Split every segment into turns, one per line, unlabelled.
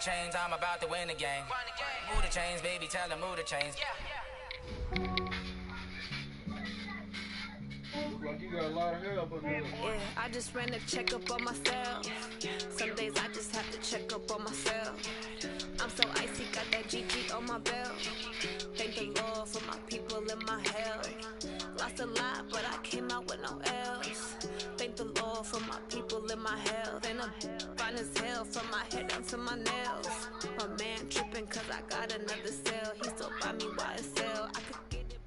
chains, I'm about to win the game. Move the chains, baby, tell them move the chains.
Like you got a lot of hair up on there.
Yeah, I just ran a checkup on myself. Some days I just have to check up on myself. I'm so icy, got that GG on my belt. Thank the Lord for my people and my health. Lost a lot, but I came out with no else. Thank the Lord for my people and my health. And I'm fine as hell from my head down to my nails. My man tripping cause I got another cell. He still buy me YSL. I could get it.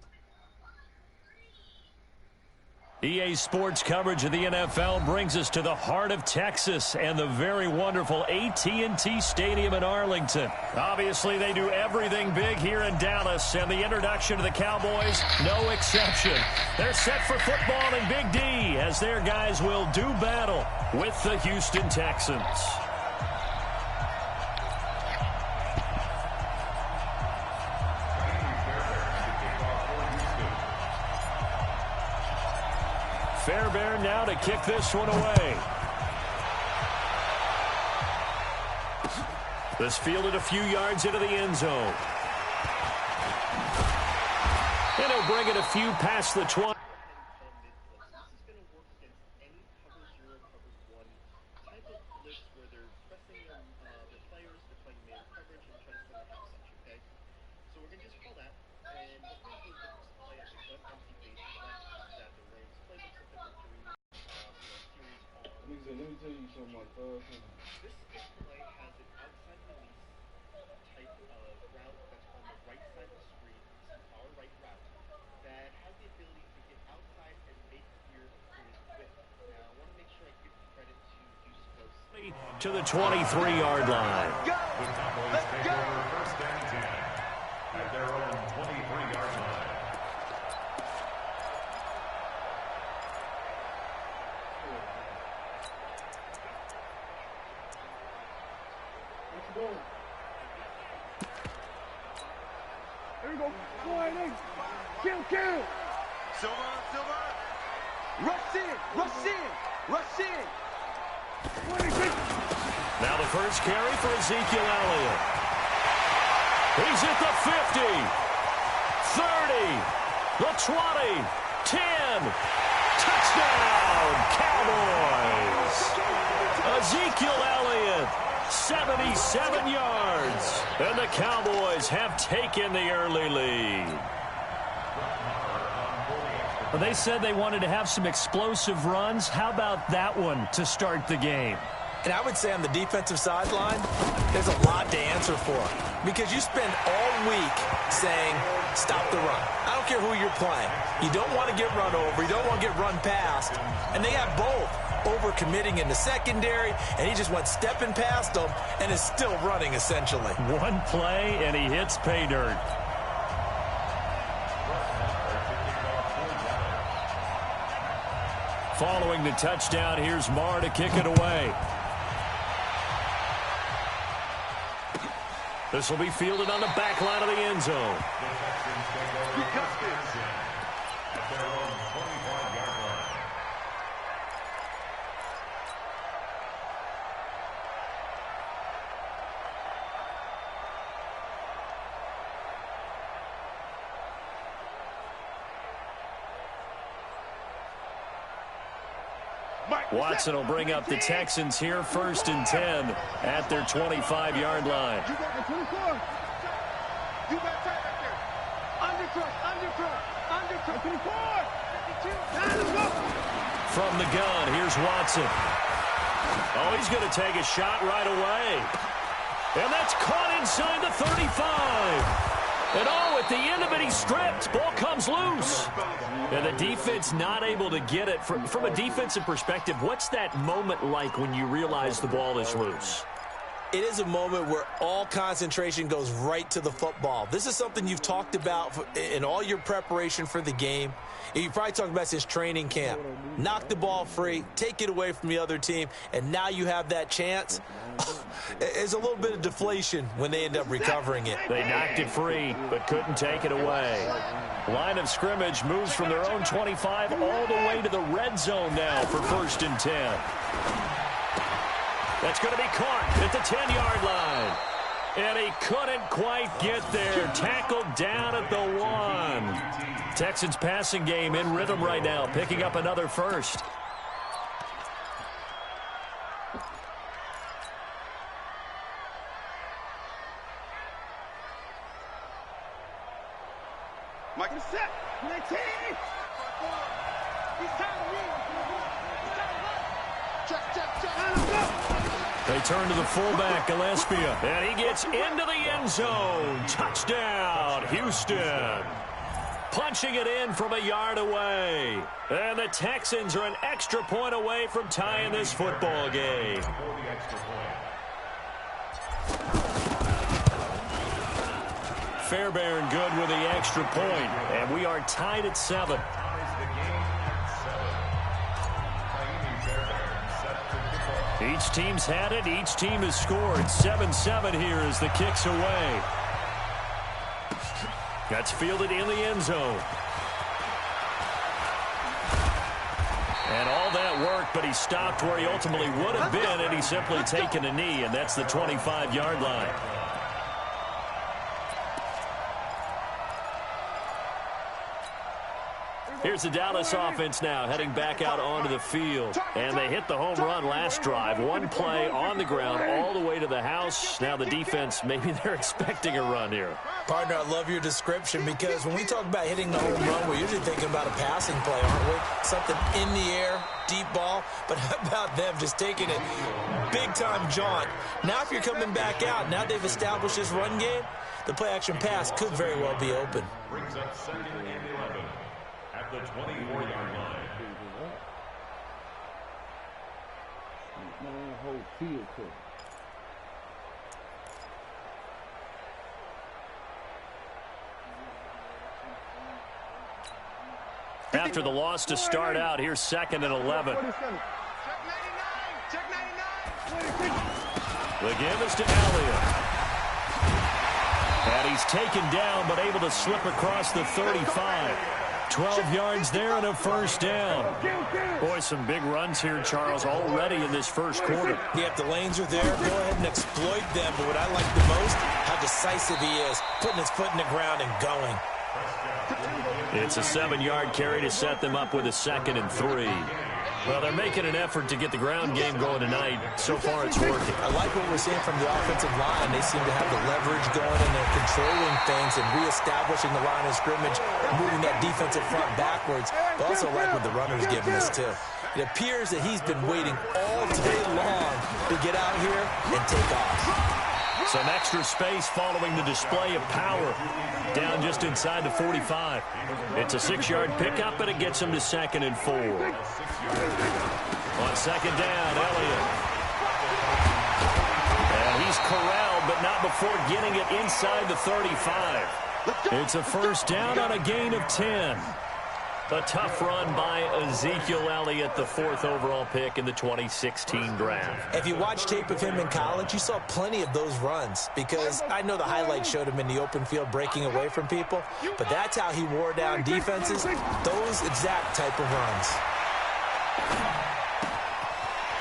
EA Sports coverage of the NFL brings us to the heart of Texas and the very wonderful AT&T Stadium in Arlington. Obviously, they do everything big here in Dallas, and the introduction to the Cowboys, no exception. They're set for football in Big D as their guys will do battle with the Houston Texans. Fairbairn now to kick this one away. This fielded a few yards into the end zone. And he'll bring it a few past the 20.
Let me tell you something like that.
This play has an outside release type of route that's on the right side of the screen. This is our right route that has the ability to get outside and make your screen quick. Now, I want to make sure I give credit to Yusuf.
To the 23-yard line.
Go! Let's go! First and 10 at their own 23-yard line.
There we go. Sliding. Kill.
Silva.
Rush in. 26.
Now the first carry for Ezekiel Elliott. He's at the 50, 30, the 20, 10. Touchdown, Cowboys. Ezekiel Elliott, 77 yards. And the Cowboys have taken the early lead. Well, they said they wanted to have some explosive runs. How about that one to start the game?
And I would say on the defensive sideline, there's a lot to answer for. Because you spend all week saying, stop the run. I don't care who you're playing. You don't want to get run over. You don't want to get run past. And they have both. Overcommitting in the secondary, and he just went stepping past them and is still running, essentially.
One play, and he hits pay dirt. Following the touchdown, here's Marr to kick it away. This will be fielded on the back line of the end zone. Watson will bring up the Texans here, 1st and 10 at their 25-yard line.
You got the 24. You got tight right there. Undercut. 24. 52. Let's go.
From the gun, here's Watson. Oh, he's going to take a shot right away. And that's caught inside the 35. And oh, at the end of it, he's stripped. Ball comes loose. And the defense not able to get it. From a defensive perspective, what's that moment like when you realize the ball is loose?
It is a moment where all concentration goes right to the football. This is something you've talked about in all your preparation for the game. You probably talked about since training camp. Knock the ball free, take it away from the other team, and now you have that chance. There's a little bit of deflation when they end up recovering it.
They knocked it free, but couldn't take it away. Line of scrimmage moves from their own 25 all the way to the red zone now for 1st and 10. That's going to be caught at the 10-yard line. And he couldn't quite get there. Tackled down at the 1. Texans passing game in rhythm right now, picking up another first.
Michael set. 19. He's time to run.
They turn to the fullback, Gillespie, and he gets into the end zone. Touchdown, Houston. Punching it in from a yard away. And the Texans are an extra point away from tying this football game. Fairbairn good with the extra point, and we are tied at 7. Each team's had it. Each team has scored. 7-7 here as the kick's away. That's fielded in the end zone. And all that work, but he stopped where he ultimately would have been, and he's simply taken a knee, and that's the 25-yard line. Here's the Dallas offense now heading back out onto the field. And they hit the home run last drive. One play on the ground all the way to the house. Now the defense, maybe they're expecting a run here.
Partner, I love your description because when we talk about hitting the home run, we're usually thinking about a passing play, aren't we? Something in the air, deep ball. But how about them just taking it big-time jaunt? Now if you're coming back out, now they've established this run game, the play-action pass could very well be open.
Brings up 2nd and 11 at the 24-yard line.
After the loss to start out, here's 2nd and 11. The give is to Elliott. And he's taken down, but able to slip across the 35. 12 yards there and a first down. Boy, some big runs here, Charles, already in this first quarter.
Yeah, if the lanes are there, go ahead and exploit them. But what I like the most, how decisive he is, putting his foot in the ground and going.
It's a 7-yard carry to set them up with a 2nd and 3. Well, they're making an effort to get the ground game going tonight. So far, it's working.
I like what we're seeing from the offensive line. They seem to have the leverage going, and they're controlling things and reestablishing the line of scrimmage, moving that defensive front backwards. But also like what the runner's giving us, too. It appears that he's been waiting all day long to get out here and take off.
Some extra space following the display of power. Down just inside the 45. It's a 6-yard pickup, and it gets him to 2nd and 4. On 2nd down, Elliott. And he's corralled, but not before getting it inside the 35. It's a first down on a gain of 10. A tough run by Ezekiel Elliott, the 4th overall pick in the 2016 draft.
If you watch tape of him in college, you saw plenty of those runs because I know the highlights showed him in the open field breaking away from people, but that's how he wore down defenses, those exact type of runs.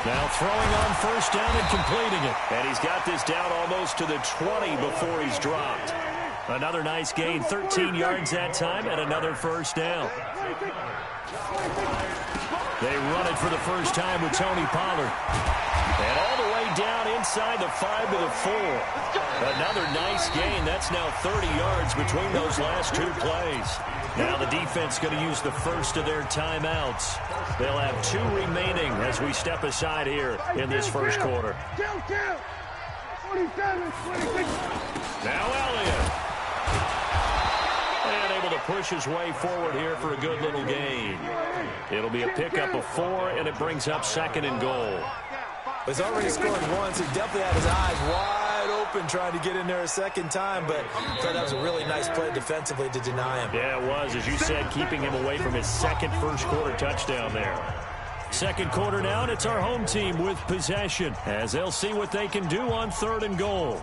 Now throwing on first down and completing it. And he's got this down almost to the 20 before he's dropped. Another nice gain, 13 yards that time, and another first down. They run it for the first time with Tony Pollard. And all the way down inside the 5 to the 4. Another nice gain. That's now 30 yards between those last 2 plays. Now the defense going to use the first of their timeouts. They'll have 2 remaining as we step aside here in this first quarter. Now Elliott. And able to push his way forward here for a good little gain. It'll be a pickup of 4, and it brings up 2nd and goal.
He's already scored once. He definitely had his eyes wide open trying to get in there a second time, but I thought that was a really nice play defensively to deny him.
Yeah, it was, as you said, keeping him away from his second first-quarter touchdown there. Second quarter now, and it's our home team with possession as they'll see what they can do on 3rd and goal.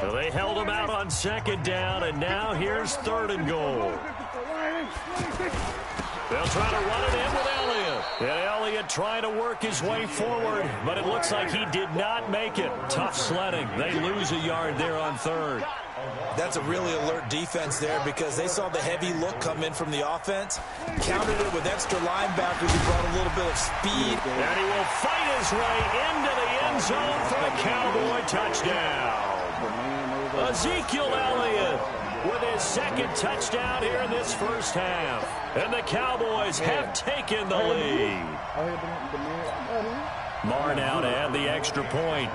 So they held him out on 2nd down, and now here's 3rd and goal. They'll try to run it in with Elliott. And Elliott trying to work his way forward, but it looks like he did not make it. Tough sledding. They lose a yard there on third.
That's a really alert defense there because they saw the heavy look come in from the offense, countered it with extra linebackers who brought a little bit of speed.
And he will fight his way into the end zone for a Cowboy touchdown. Ezekiel Elliott with his second touchdown here in this first half. And the Cowboys have taken the lead. Marr now to add the extra point.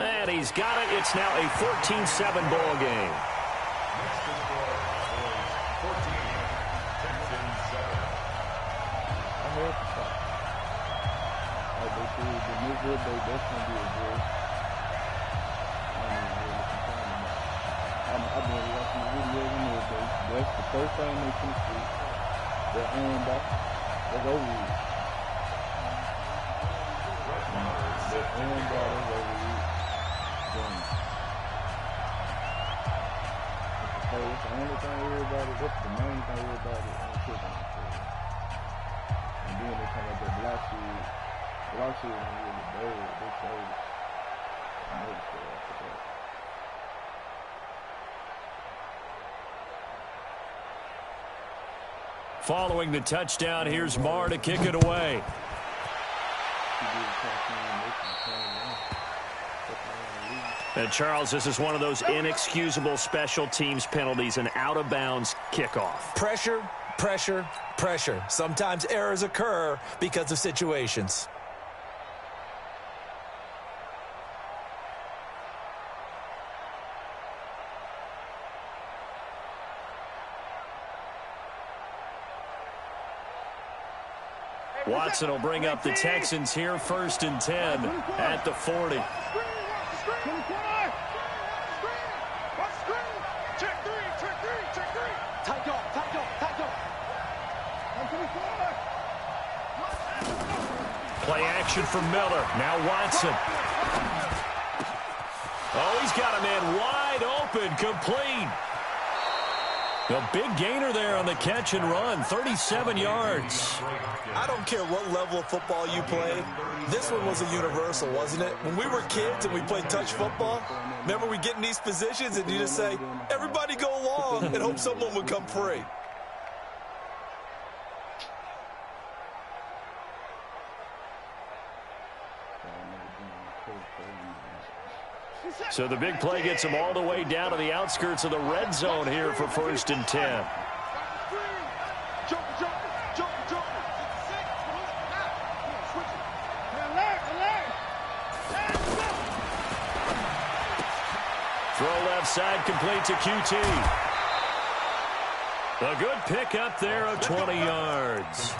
And he's got it. It's now a 14-7 ball game.
I've been watching the videos on there, but that's the first time they can see their hand back. That's over with. Their hand back is over with. That's the only thing everybody, that's the main thing everybody on kicking. And then they come up with block shit. Block shit ain't really bad. They say it. I noticed that after that.
Following the touchdown, here's Marr to kick it away. And Charles, this is one of those inexcusable special teams penalties, an out-of-bounds kickoff.
Pressure, pressure, pressure. Sometimes errors occur because of situations.
Watson will bring up the Texans here, 1st and 10 at the 40. Play action from Miller. Now Watson. Oh, he's got a man wide open, complete. A big gainer there on the catch and run, 37 yards.
I don't care what level of football you play. This one was a universal, wasn't it? When we were kids and we played touch football, remember we get in these positions and you just say, everybody go along and hope someone would come free.
So the big play gets him all the way down to the outskirts of the red zone here for 1st and 10. Throw left side, complete to QT. A good pickup there of 20 yards.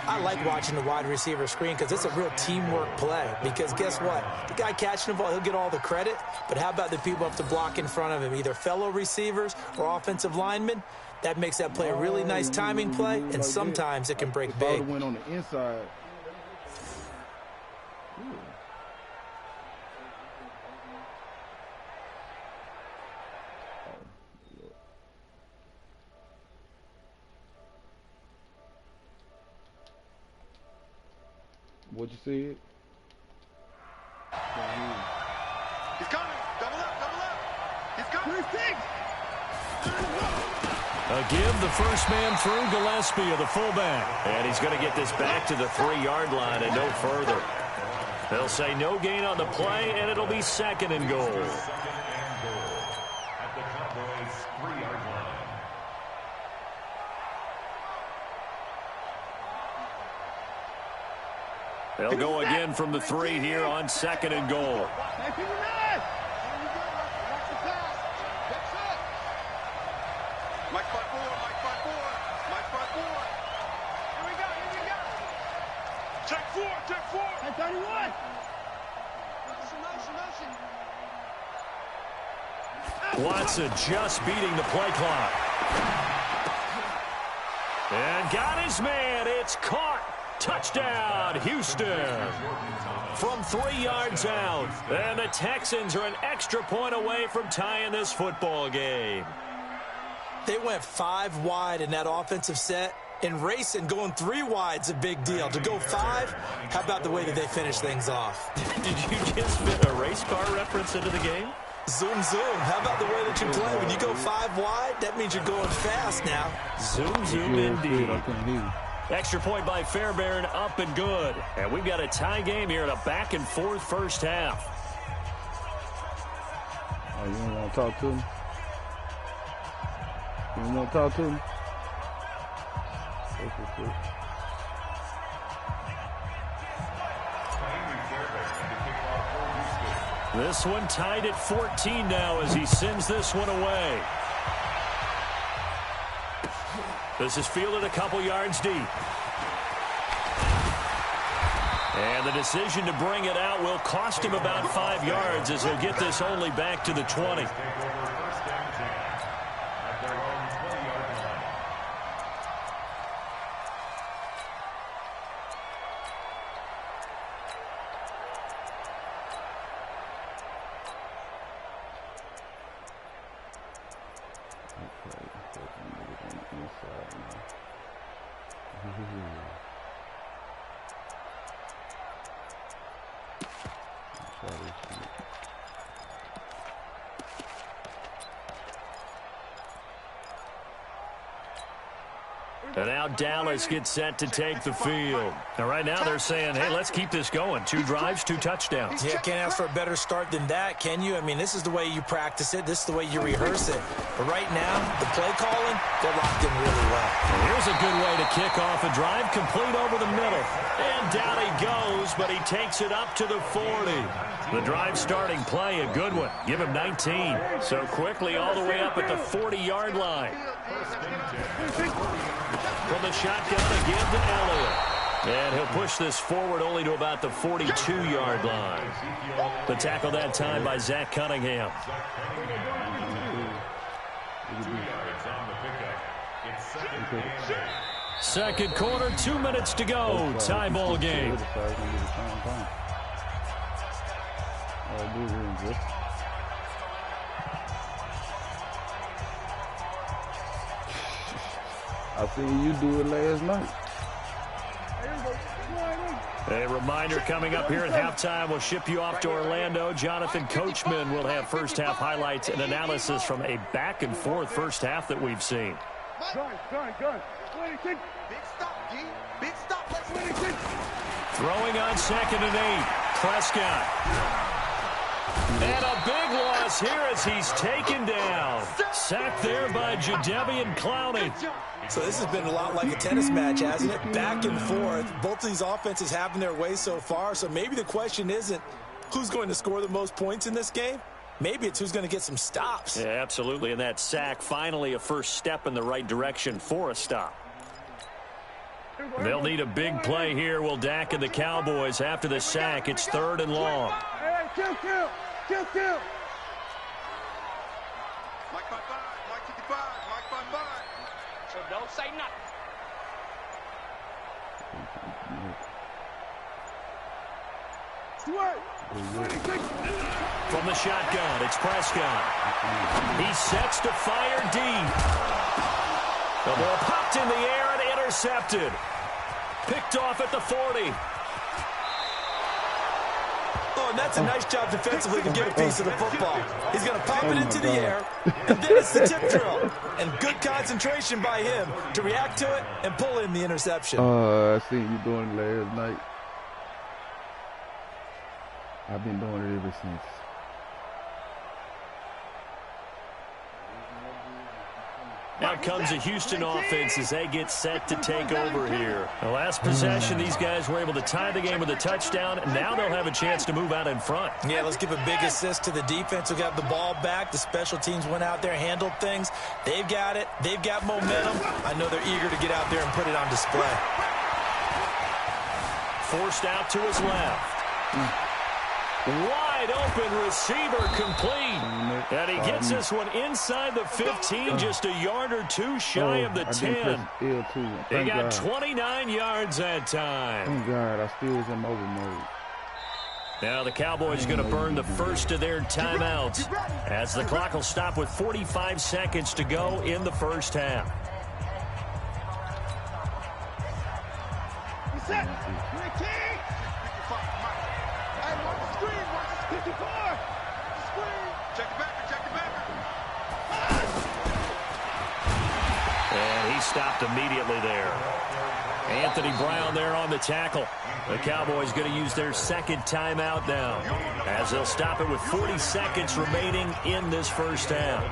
I like watching the wide receiver screen because it's a real teamwork play. Because guess what? The guy catching the ball, he'll get all the credit. But how about the people who have to block in front of him, either fellow receivers or offensive linemen? That makes that play a really nice timing play, and sometimes it can break big.
Went on the inside. What'd you see?
He's coming. Double up, double up. He's coming.
A give the first man through Gillespie of the fullback. And he's going to get this back to the 3-yard line and no further. They'll say no gain on the play, and it'll be 2nd and goal.
At the Cowboys' 3-yard line.
They'll go again from the 3 here on 2nd and goal.
Mike front forward, Mike front forward, Mike front forward. Here we go, here we go. Check forward, check forward. 31.
Watson just beating the play clock. And got his man. It's caught. Touchdown, Houston. From 3 yards out. And the Texans are an extra point away from tying this football game.
They went 5 wide in that offensive set. And racing, going 3 wide's a big deal. To go 5, how about the way that they finish things off?
Did you just fit a race car reference into the game?
Zoom, zoom. How about the way that you play? When you go 5 wide, that means you're going fast now.
Zoom, zoom, indeed. Extra point by Fairbairn, up and good. And we've got a tie game here in a back-and-forth first half.
Oh, you don't want to talk to him? You don't want to talk to him?
This one tied at 14 now as he sends this one away. This is fielded a couple yards deep. And the decision to bring it out will cost him about 5 yards as he'll get this only back to the 20. And now Dallas gets set to take the field. And right now they're saying, hey, let's keep this going. 2 drives, 2 touchdowns.
Yeah, can't ask for a better start than that, can you? I mean, this is the way you practice it. This is the way you rehearse it. But right now, the play calling, they're locked in really well.
And here's a good way to kick off a drive, complete over the middle. And down he goes, but he takes it up to the 40. The drive starting play, a good one. Give him 19. So quickly all the way up at the 40-yard line. From the shotgun again to Elliott. And he'll push this forward only to about the 42-yard line. The tackle that time by Zach Cunningham. Second quarter, 2 minutes to go. Tie ball game.
I seen you do it last night.
A reminder coming up here at halftime. We'll ship you off to Orlando. Jonathan Coachman will have first half highlights and analysis from a back-and-forth first half that we've seen.
Gun. 26. Big stop, G. Big stop. Let's 26.
Throwing on 2nd and 8. Prescott. And a big loss here as he's taken down. Sacked there by Jadeveon Clowney.
So this has been a lot like a tennis match, hasn't it? Back and forth. Both of these offenses having their way so far. So maybe the question isn't who's going to score the most points in this game. Maybe it's who's going to get some stops.
Yeah, absolutely. And that sack, finally a first step in the right direction for a stop. They'll need a big play here. Will Dak and the Cowboys after the sack. It's 3rd and long.
Hey, kill. Mike 55, Mike 55, Mike 55. So don't say nothing.
From the shotgun, it's Prescott. He sets to fire deep. The ball popped in the air and intercepted. Picked off at the 40.
Oh, and that's a nice job defensively to get a piece of the football. He's going to pop it into the air, and then it's the tip drill. And good concentration by him to react to it and pull in the interception.
I seen you doing it last night. I've been doing it ever since.
Out comes a Houston offense as they get set to take over here. The last possession, these guys were able to tie the game with a touchdown, and now they'll have a chance to move out in front.
Yeah, let's give a big assist to the defense who got the ball back. The special teams went out there, handled things. They've got it. They've got momentum. I know they're eager to get out there and put it on display.
Forced out to his left. Wide open receiver complete. And he gets this one inside the 15, just a yard or two shy of the 10. He got 29 yards that time.
Thank God, I still was in mobile mode.
Now the Cowboys going to burn the first of their timeouts as the clock will stop with 45 seconds to go in the first half.
Set.
And he stopped immediately there. Anthony Brown there on the tackle. The Cowboys going to use their second timeout now as they'll stop it with 40 seconds remaining in this first half.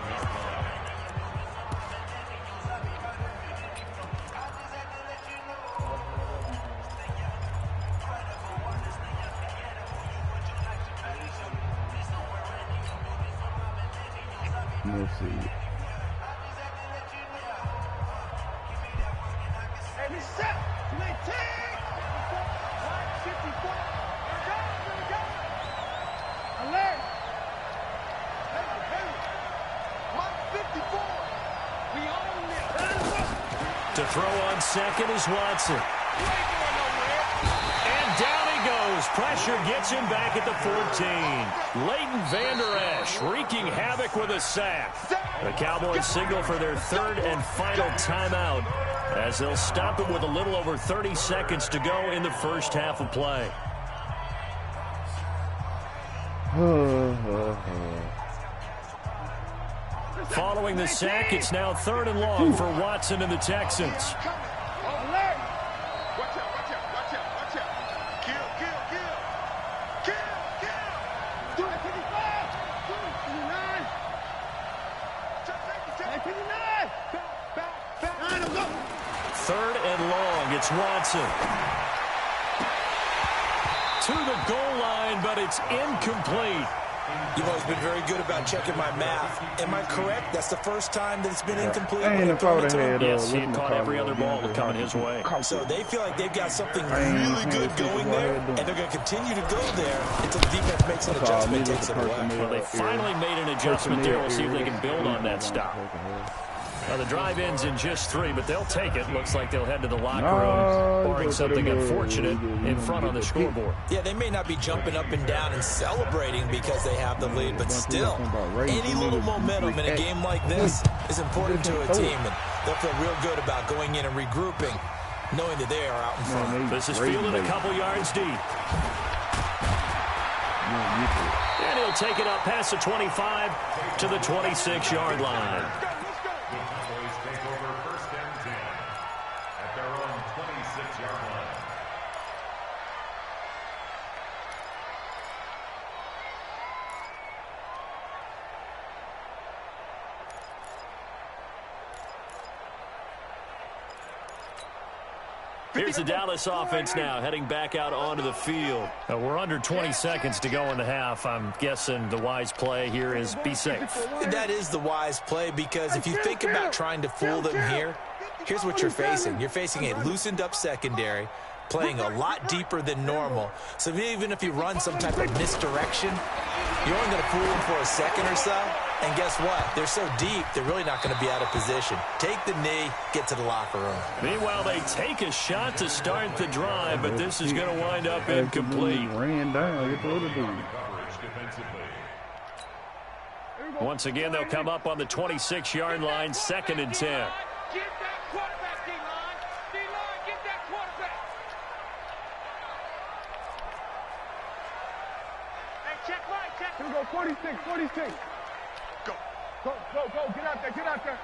We'll see.
To throw on second is Watson. And down he goes. Pressure gets him back at the 14. Leighton Vander Esch wreaking havoc with a sack. The Cowboys signal for their third and final timeout as they'll stop it with a little over 30 seconds to go in the first half of play. Following the sack, it's now 3rd and long for Watson and the Texans.
Watch out. Kill. Do it, 55. 59. Back.
3rd and long, it's Watson. To the goal line, but it's incomplete.
You've always been very good about checking my math. Am I correct? That's the first time that it's been incomplete?
Yes, he had caught every other ball coming his way.
So they feel like they've got something really good going there, and they're going to continue to go there until the defense makes an adjustment and takes it away.
Well, they finally made an adjustment there. We'll see if they can build on that stop. Now, the drive ends in just 3, but they'll take it. Looks like they'll head to the locker room, barring something unfortunate in front on the scoreboard.
Yeah, they may not be jumping up and down and celebrating because they have the lead, but still, any little momentum in a game like this is important to a team, and they'll feel real good about going in and regrouping, knowing that they are out in front.
This is fielded a couple yards deep. And he'll take it up past the 25 to the 26-yard line. Here's the Dallas offense now, heading back out onto the field. We're under 20 seconds to go in the half. I'm guessing the wise play here is be safe.
That is the wise play, because if you think about trying to fool them here, here's what you're facing. You're facing a loosened-up secondary, playing a lot deeper than normal. So even if you run some type of misdirection, you're only going to fool them for a second or so. And guess what? They're so deep, they're really not going to be out of position. Take the knee, get to the locker room.
Meanwhile, they take a shot to start the drive, but this is going to wind up incomplete. Once again, they'll come up on the 26-yard line, 2nd and 10.
Here we go, 46. Go, get out there.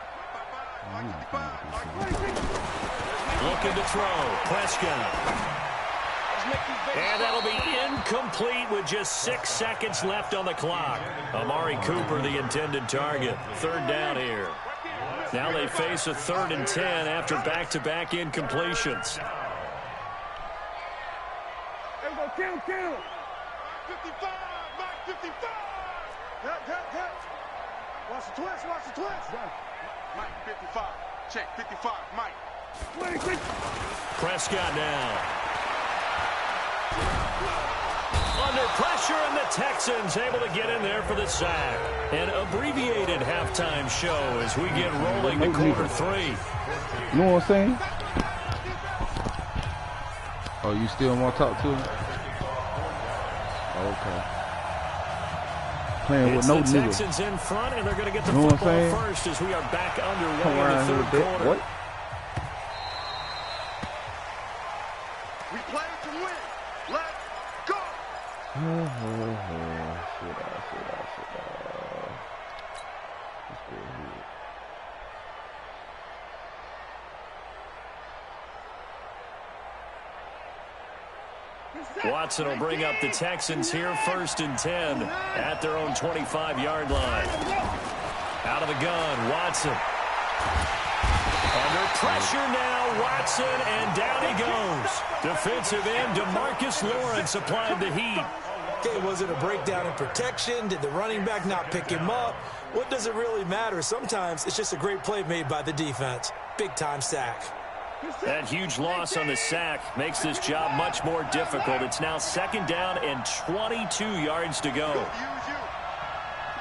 Looking to throw, Prescott. And that'll be incomplete with just 6 seconds left on the clock. Amari Cooper, the intended target. 3rd down here. Now they face a 3rd and 10 after back-to-back incompletions.
There we go, kill. 55, Mike 55. Hit. Watch the twist. Mike 55. Check 55, Mike.
Prescott now. Under pressure. pressure, and the Texans able to get in there for the sack. An abbreviated halftime show as we get rolling to quarter 3.
You know what I'm saying? Oh, you still want to talk to him? Okay. Playing with no
niggas.
niggas.
Texans in front, and they're going to get the
you know
football first as we are back underway in the third quarter.
What?
We play to win. Let's go.
Let's go
ahead. Watson will bring up the Texans here 1st and 10 at their own 25-yard line. Out of the gun, Watson. Under pressure now, Watson, and down he goes. Defensive end DeMarcus Lawrence applied the heat.
Okay, was it a breakdown in protection? Did the running back not pick him up? What does it really matter? Sometimes it's just a great play made by the defense. Big-time sack.
That huge loss on the sack makes this job much more difficult. It's now 2nd down and 22 yards to go.
Use you.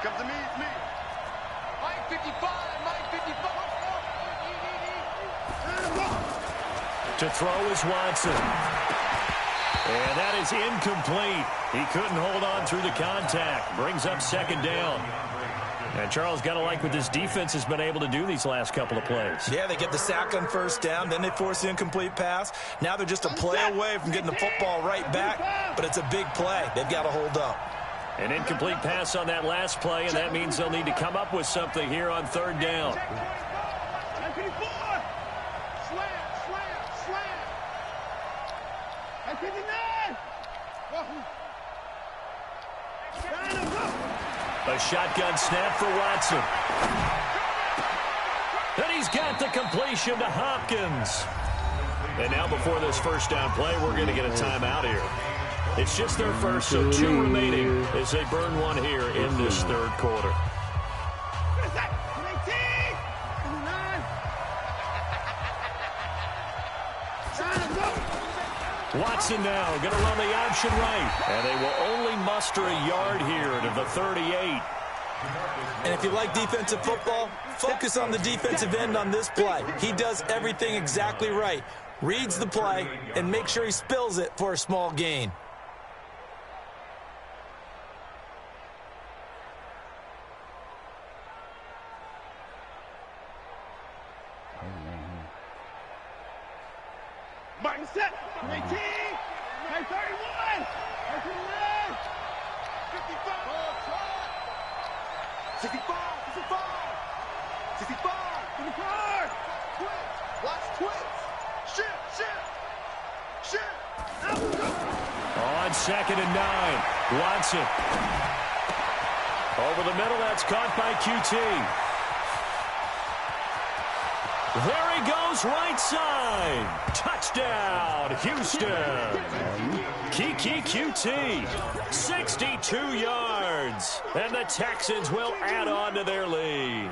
Come to me, it's me. Mike 55, Mike 55.
To throw is Watson. And that is incomplete. He couldn't hold on through the contact. Brings up 2nd down. And Charles, got to like what this defense has been able to do these last couple of plays.
Yeah, they get the sack on 1st down, then they force the incomplete pass. Now they're just a play away from getting the football right back, but it's a big play. They've got to hold up.
An incomplete pass on that last play, and that means they'll need to come up with something here on 3rd down. A shotgun snap for Watson. And he's got the completion to Hopkins. And now before this 1st down play, we're going to get a timeout here. It's just their first, so 2 remaining as they burn one here in this 3rd quarter. Watson now going to run the option right. And they will only muster a yard here to the 38.
And if you like defensive football, focus on the defensive end on this play. He does everything exactly right. Reads the play and make sure he spills it for a small gain.
Martin set. 18. 31. 55. 65. 65. 55. Twins. Watch twins. Shit.
On 2nd and 9. Watson. Over the middle, that's caught by QT. There he goes, right side. Touchdown, Houston. Kiki QT, 62 yards. And the Texans will add on to their lead.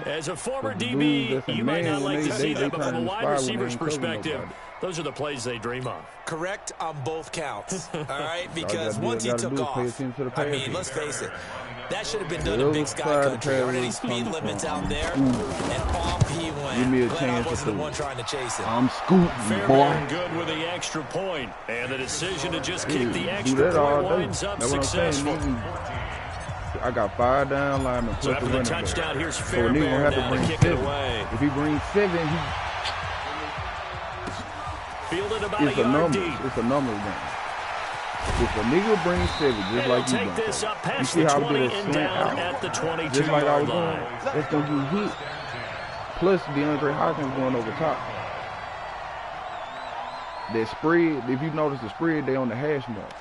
As a former DB, you might not like to see that, but from a wide receiver's perspective, those are the plays they dream of.
Correct on both counts, all right? Because once he took off, I mean, let's face it, that should have been done in Big Sky Country. There aren't any speed limits out there, and off he went.
Give me a
Glad
chance
I wasn't
to
the one trying to chase him.
I'm scooting,
Fairbairn good with the extra point, and the decision to just kick the extra point winds up successful.
I got 5 down linemen.
So after the touchdown, here's Fairbairn now to kick it away.
If he brings 7, he
fielded about a yard deep.
It's a numbers game. If a nigga brings 7, just like you
take this up past
the
20 and down at the 22-yard line.
That's going to get hit. Plus, DeAndre Hopkins going over top. That spread, if you notice the spread, they on the hash mark.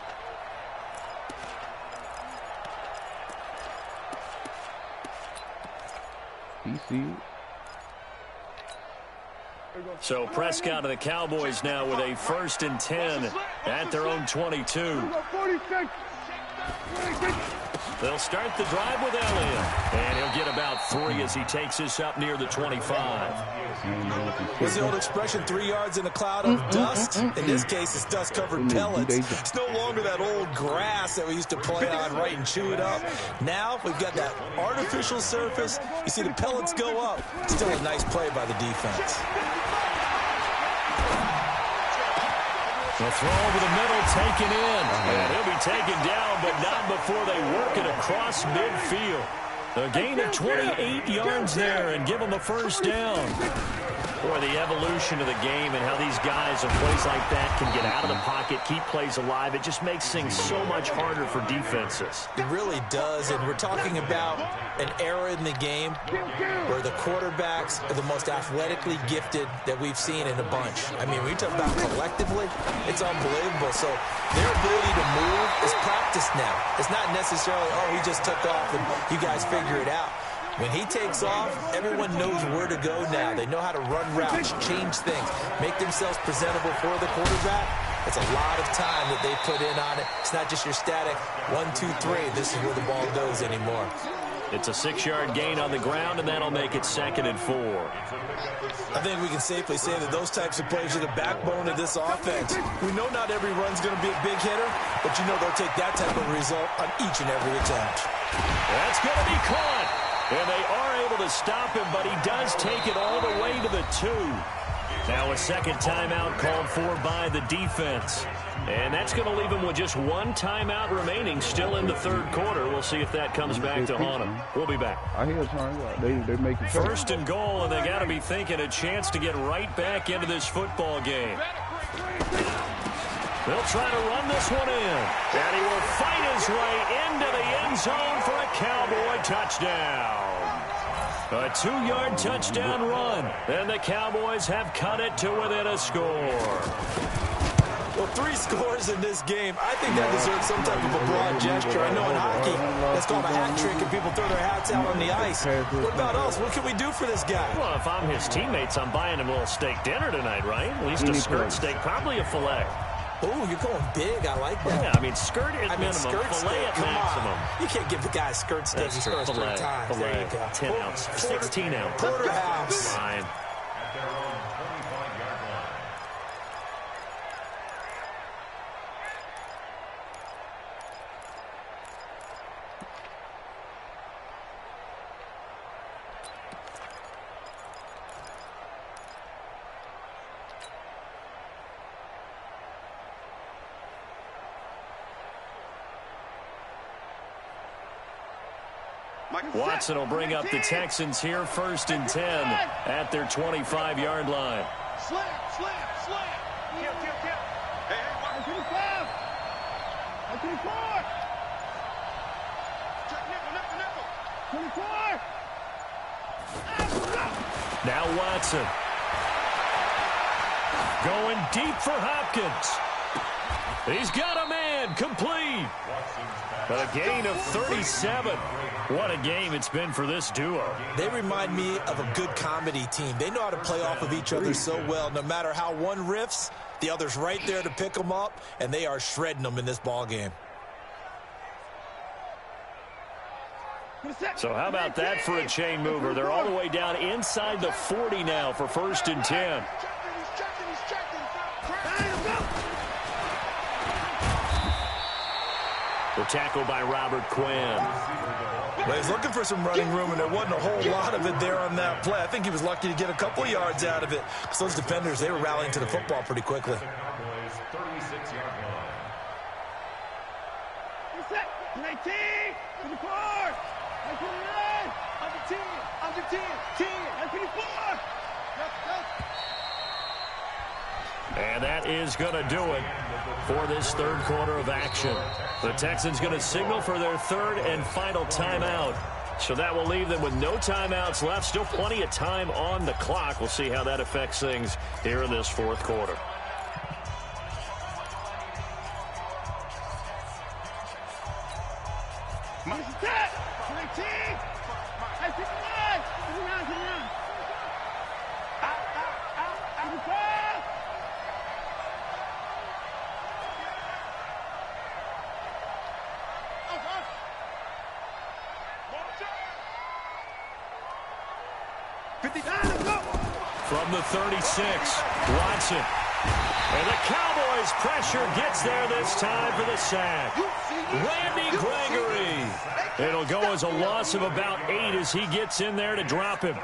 He see it.
So Prescott and the Cowboys now with a 1st and 10 at their own 22. They'll start the drive with Elliott. And he'll get about 3 as he takes this up near the 25.
What's the old expression, 3 yards in a cloud of dust? In this case, it's dust-covered pellets. It's no longer that old grass that we used to play on, right, and chew it up. Now we've got that artificial surface. You see the pellets go up. Still a nice play by the defense.
The throw over the middle, taken in. And he'll be taken down, but not before they work it across midfield. A gain of 28 yards there and give them a first down. Boy, the evolution of the game and how these guys in plays like that can get out of the pocket, keep plays alive, it just makes things so much harder for defenses.
It really does, and we're talking about an era in the game where the quarterbacks are the most athletically gifted that we've seen in a bunch. I mean, when you talk about collectively, it's unbelievable. So their ability to move is practiced now. It's not necessarily, oh, he just took off and you guys figure it out. When he takes off, everyone knows where to go now. They know how to run routes, change things, make themselves presentable for the quarterback. It's a lot of time that they put in on it. It's not just your static 1, 2, 3. This is where the ball goes anymore.
It's a 6-yard gain on the ground, and that'll make it 2nd and 4.
I think we can safely say that those types of plays are the backbone of this offense. We know not every run's going to be a big hitter, but you know they'll take that type of result on each and every attempt.
That's going to be caught. And they are able to stop him, but he does take it all the way to the 2. Now a second timeout called for by the defense. And that's going to leave him with just 1 timeout remaining still in the 3rd quarter. We'll see if that comes back to haunt him. We'll be back.
I hear they're making
1st and goal, and they got to be thinking a chance to get right back into this football game. They'll try to run this one in. And he will fight his way into the end zone for a Cowboy touchdown. A 2-yard touchdown run. And the Cowboys have cut it to within a score.
Well, 3 scores in this game. I think that deserves some type of a broad gesture. I know in hockey, that's called a hat trick, and people throw their hats out on the ice. What about us? What can we do for this guy?
Well, if I'm his teammates, I'm buying him a little steak dinner tonight, right? At least a skirt steak, probably a filet.
Oh, you're going big. I like that.
Yeah, I mean, skirt at minimum,
skirt
filet
steak,
at maximum.
On. You can't give the guy a skirt steak his first 3 times. There you go.
10 ounce, 16 ounce.
Porterhouse.
Fine.
At their own 25-yard line.
Watson will bring up the Texans here 1st and 10 at their 25-yard line.
Slam. Kill. Hey, 25. 24. Check nickel. 24.
Now Watson. Going deep for Hopkins. He's got a man, complete. A gain of 37. What a game it's been for this duo.
They remind me of a good comedy team. They know how to play off of each other so well. No matter how one riffs, the other's right there to pick them up, and they are shredding them in this ball game.
So how about that for a chain mover? They're all the way down inside the 40 now for 1st and 10. The tackle by Robert Quinn.
Well, he's looking for some running room, and there wasn't a whole lot of it there on that play. I think he was lucky to get a couple of yards out of it, because those defenders, they were rallying to the football pretty quickly.
36-yard line.
19, 24, 19, under 10, 10, 24.
And that is going to do it for this 3rd quarter of action. The Texans going to signal for their 3rd and final timeout. So that will leave them with no timeouts left. Still plenty of time on the clock. We'll see how that affects things here in this 4th quarter. From the 36, Watson. And the Cowboys' pressure gets there this time for the sack. Randy Gregory. It'll go as a loss of about 8 as he gets in there to drop him.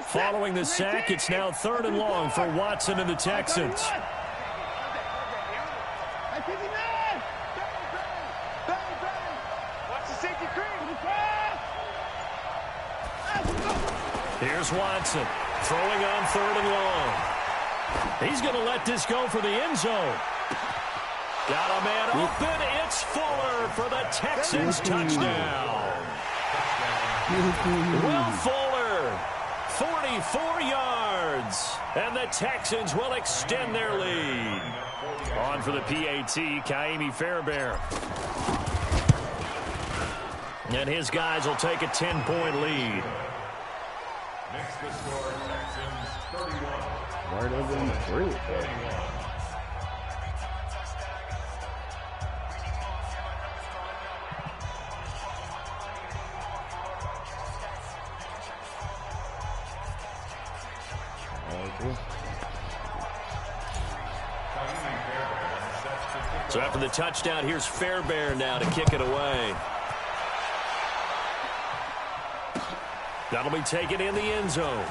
Following the sack, it's now 3rd and long for Watson and the Texans. Here's Watson throwing on 3rd and long. He's going to let this go for the end zone. Got a man open. It's Fuller for the Texans touchdown. Will Fuller, 44 yards. And the Texans will extend their lead. On for the PAT, Kaimi Fairbairn. And his guys will take a 10-point lead.
Next to score, Texans 31.
Right over in the bridge,
So after the touchdown, here's Fairbairn now to kick it away. That'll be taken in the end zone.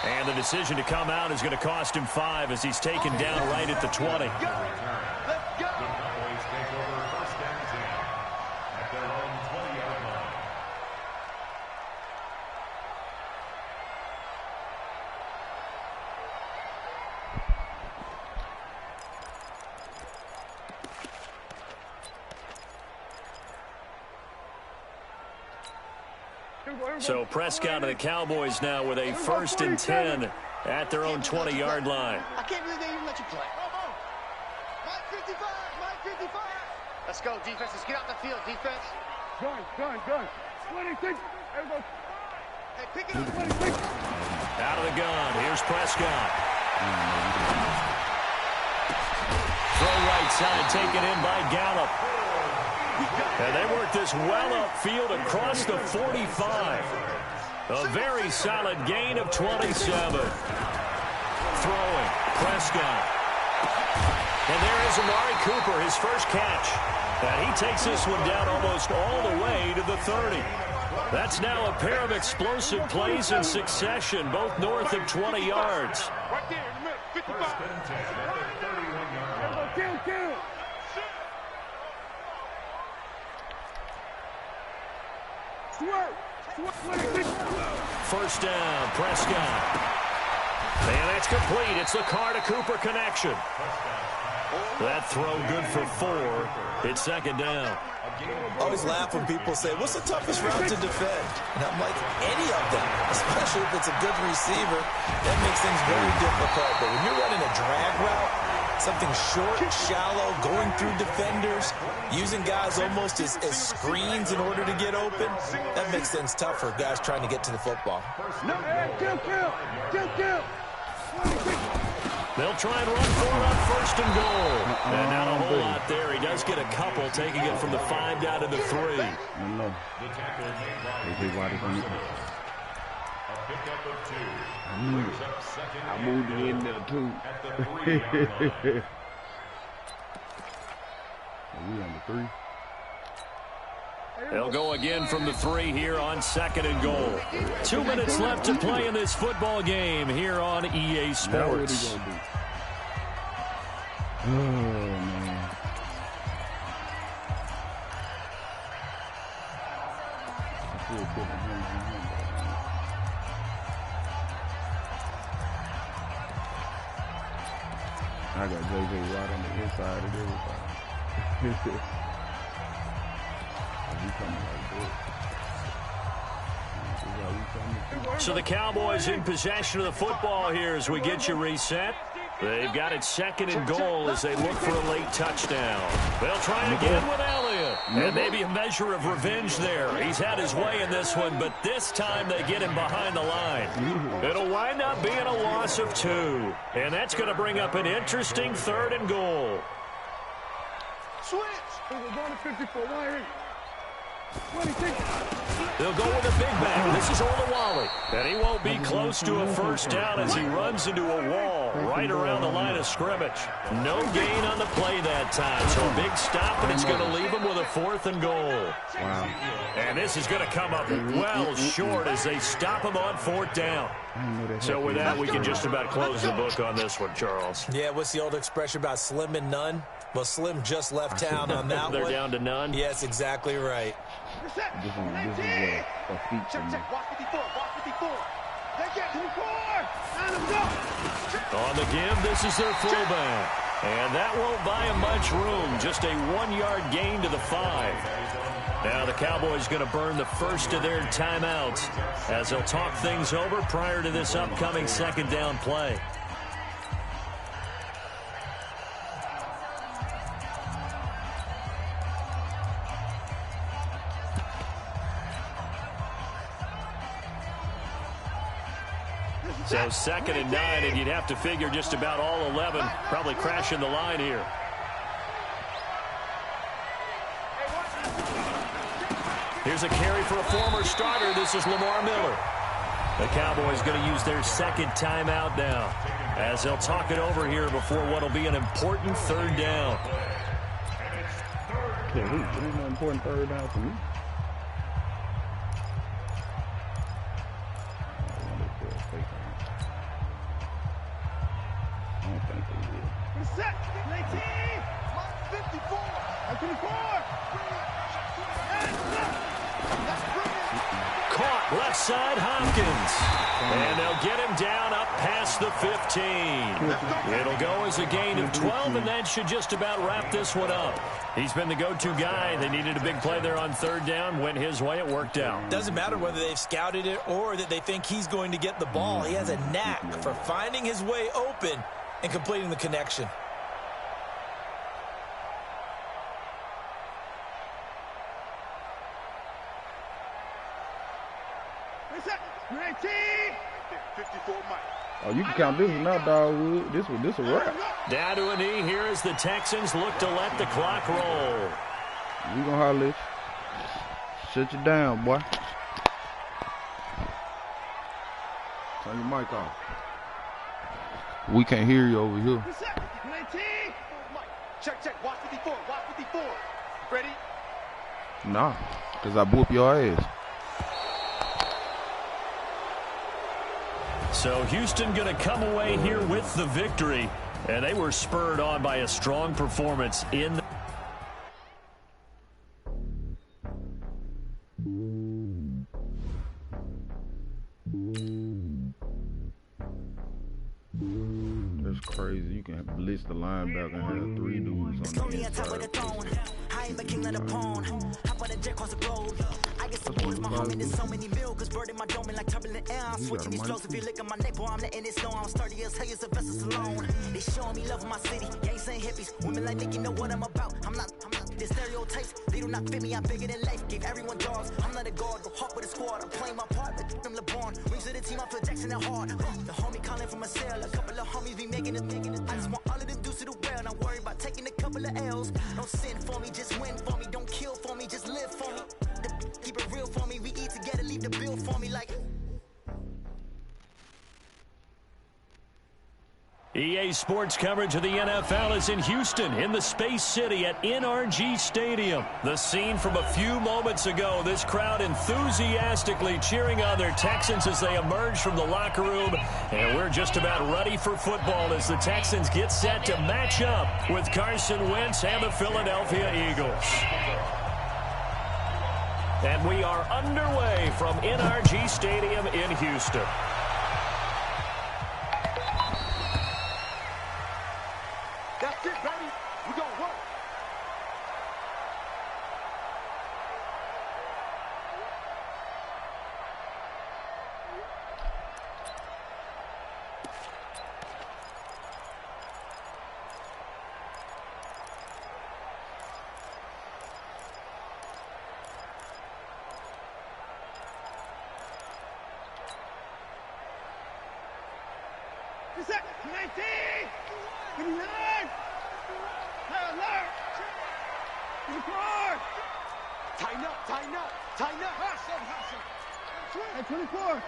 And the decision to come out is going to cost him 5 as he's taken down right at the 20.
The Cowboys take over 1st and 10 at their own 20-yard line.
So Prescott and the Cowboys now with a 1st and 10 at their own 20-yard line.
I can't believe they even let you play. Mike 55, Mike 55. Let's go, defense. Let's get out the field, defense.
Gun. 26. Everybody.
Hey, pick it up.
26.
Out of the gun. Here's Prescott. Throw right side taken in by Gallup. And they work this well upfield across the 45. A very solid gain of 27. Throwing, Prescott. And there is Amari Cooper, his first catch. And he takes this one down almost all the way to the 30. That's now a pair of explosive plays in succession, both north of 20 yards.
Right there in the middle. 55.
1st and 10 at the 31-yard line.
Kill.
First down, Prescott. And that's complete. It's the Carr to Cooper connection. That throw good for 4. It's 2nd down.
I always laugh when people say, what's the toughest route to defend? And I'm like, any of them, especially if it's a good receiver. That makes things very difficult. But when you're running a drag route, something short, shallow, going through defenders, using guys almost as screens in order to get open, that makes things tough for guys trying to get to the football.
Kill.
They'll try and run for it on 1st and goal. And not a whole lot there. He does get a couple, taking it from the 5 down to the 3.
The tackle made by a pickup of 2. Brings up 2nd.
I moved it in there too.
At the 3-yard line.
We on the 3.
They'll go again from the 3 here on 2nd and goal. 2 minutes left to play in this football game here on EA Sports.
Oh, man. I feel different. I got JJ right on the inside of everybody.
So the Cowboys in possession of the football here as we get you reset. They've got it 2nd and goal as they look for a late touchdown. They'll try again with Elliott. And maybe a measure of revenge there. He's had his way in this one, but this time they get him behind the line. It'll wind up being a loss of 2. And that's going to bring up an interesting 3rd and goal.
Switch.
They'll go with a big back. This is Olawale. And he won't be close to a first down as he runs into a wall right around the line of scrimmage. No gain on the play that time. So a big stop, and it's going to leave him with a 4th and goal.
Wow.
And this is going to come up well short as they stop him on 4th down. So with that, we can just about close the book on this one, Charles.
Yeah, what's the old expression about slim and none? Well, Slim just left town on that
They're
one.
down to none?
Yes, exactly right.
This is a feat for me.
Check, watch 54, watch 54. Take it, 54.
On the give, this is their fullback. And that won't buy him much room. Just a 1-yard gain to the 5. Now the Cowboys going to burn the first of their timeouts as they'll talk things over prior to this upcoming 2nd down play. So 2nd and 9, and you'd have to figure just about all 11 probably crashing the line here. Here's a carry for a former starter. This is Lamar Miller. The Cowboys going to use their 2nd timeout now as they'll talk it over here before what will be an important 3rd down.
Yeah, there's no important 3rd down for me.
Set, 19, 54, 54.
Caught left side Hopkins. And they'll get him down up past the 15. It'll go as a gain of 12, and that should just about wrap this one up. He's been the go-to guy. They needed a big play there on 3rd down. Went his way. It worked out.
Doesn't matter whether they've scouted it or that they think he's going to get the ball. He has a knack for finding his way open and completing the connection.
Oh, you can count this one out, Dogwood. This a wrap.
Down to a knee here as the Texans look to let the clock roll.
We gonna holler at you. Shut you down, boy. Turn your mic off. We can't hear you over here.
Check, watch 54, watch 54. Ready?
Nah, because I whoop your ass.
So Houston going to come away here with the victory. And they were spurred on by a strong performance in the
That's crazy. You can blitz the linebacker and have 3 dudes on the inside.
I ain't the king of the pawn. Hop on a jet across the road. I get some boys, my homie, there's so many mil. Cause bird in my dome like turbulent air. I'm switching these flows. If you look at my neck, boy, I'm letting it slow. I'm sturdy as hell, as Sylvester Stallone. They showing me love in my city. Gangs saying hippies. Women like Nick, you know what I'm about. I'm not. The stereotypes, they do not fit me. I'm bigger than life. Gave everyone dogs. I'm not a guard, go hawk with a squad. I'm playing my part, but I'm LeBron. Rings to the team, I feel Jackson at heart. The homie calling from a cell. A couple of homies be making it. I just want all of them dudes to do well. Not worry about taking a couple of L's. Don't sin for me, just win for me. Don't kill for me, just live for me. Keep it real for me. We eat together, leave the bill for me like.
EA Sports coverage of the NFL is in Houston, in the Space City at NRG Stadium. The scene from a few moments ago, this crowd enthusiastically cheering on their Texans as they emerge from the locker room. And we're just about ready for football as the Texans get set to match up with Carson Wentz and the Philadelphia Eagles. And we are underway from NRG Stadium in Houston.
That's it, baby. We gonna work. Tighten up, tighten up, tighten up.
Hey, 24.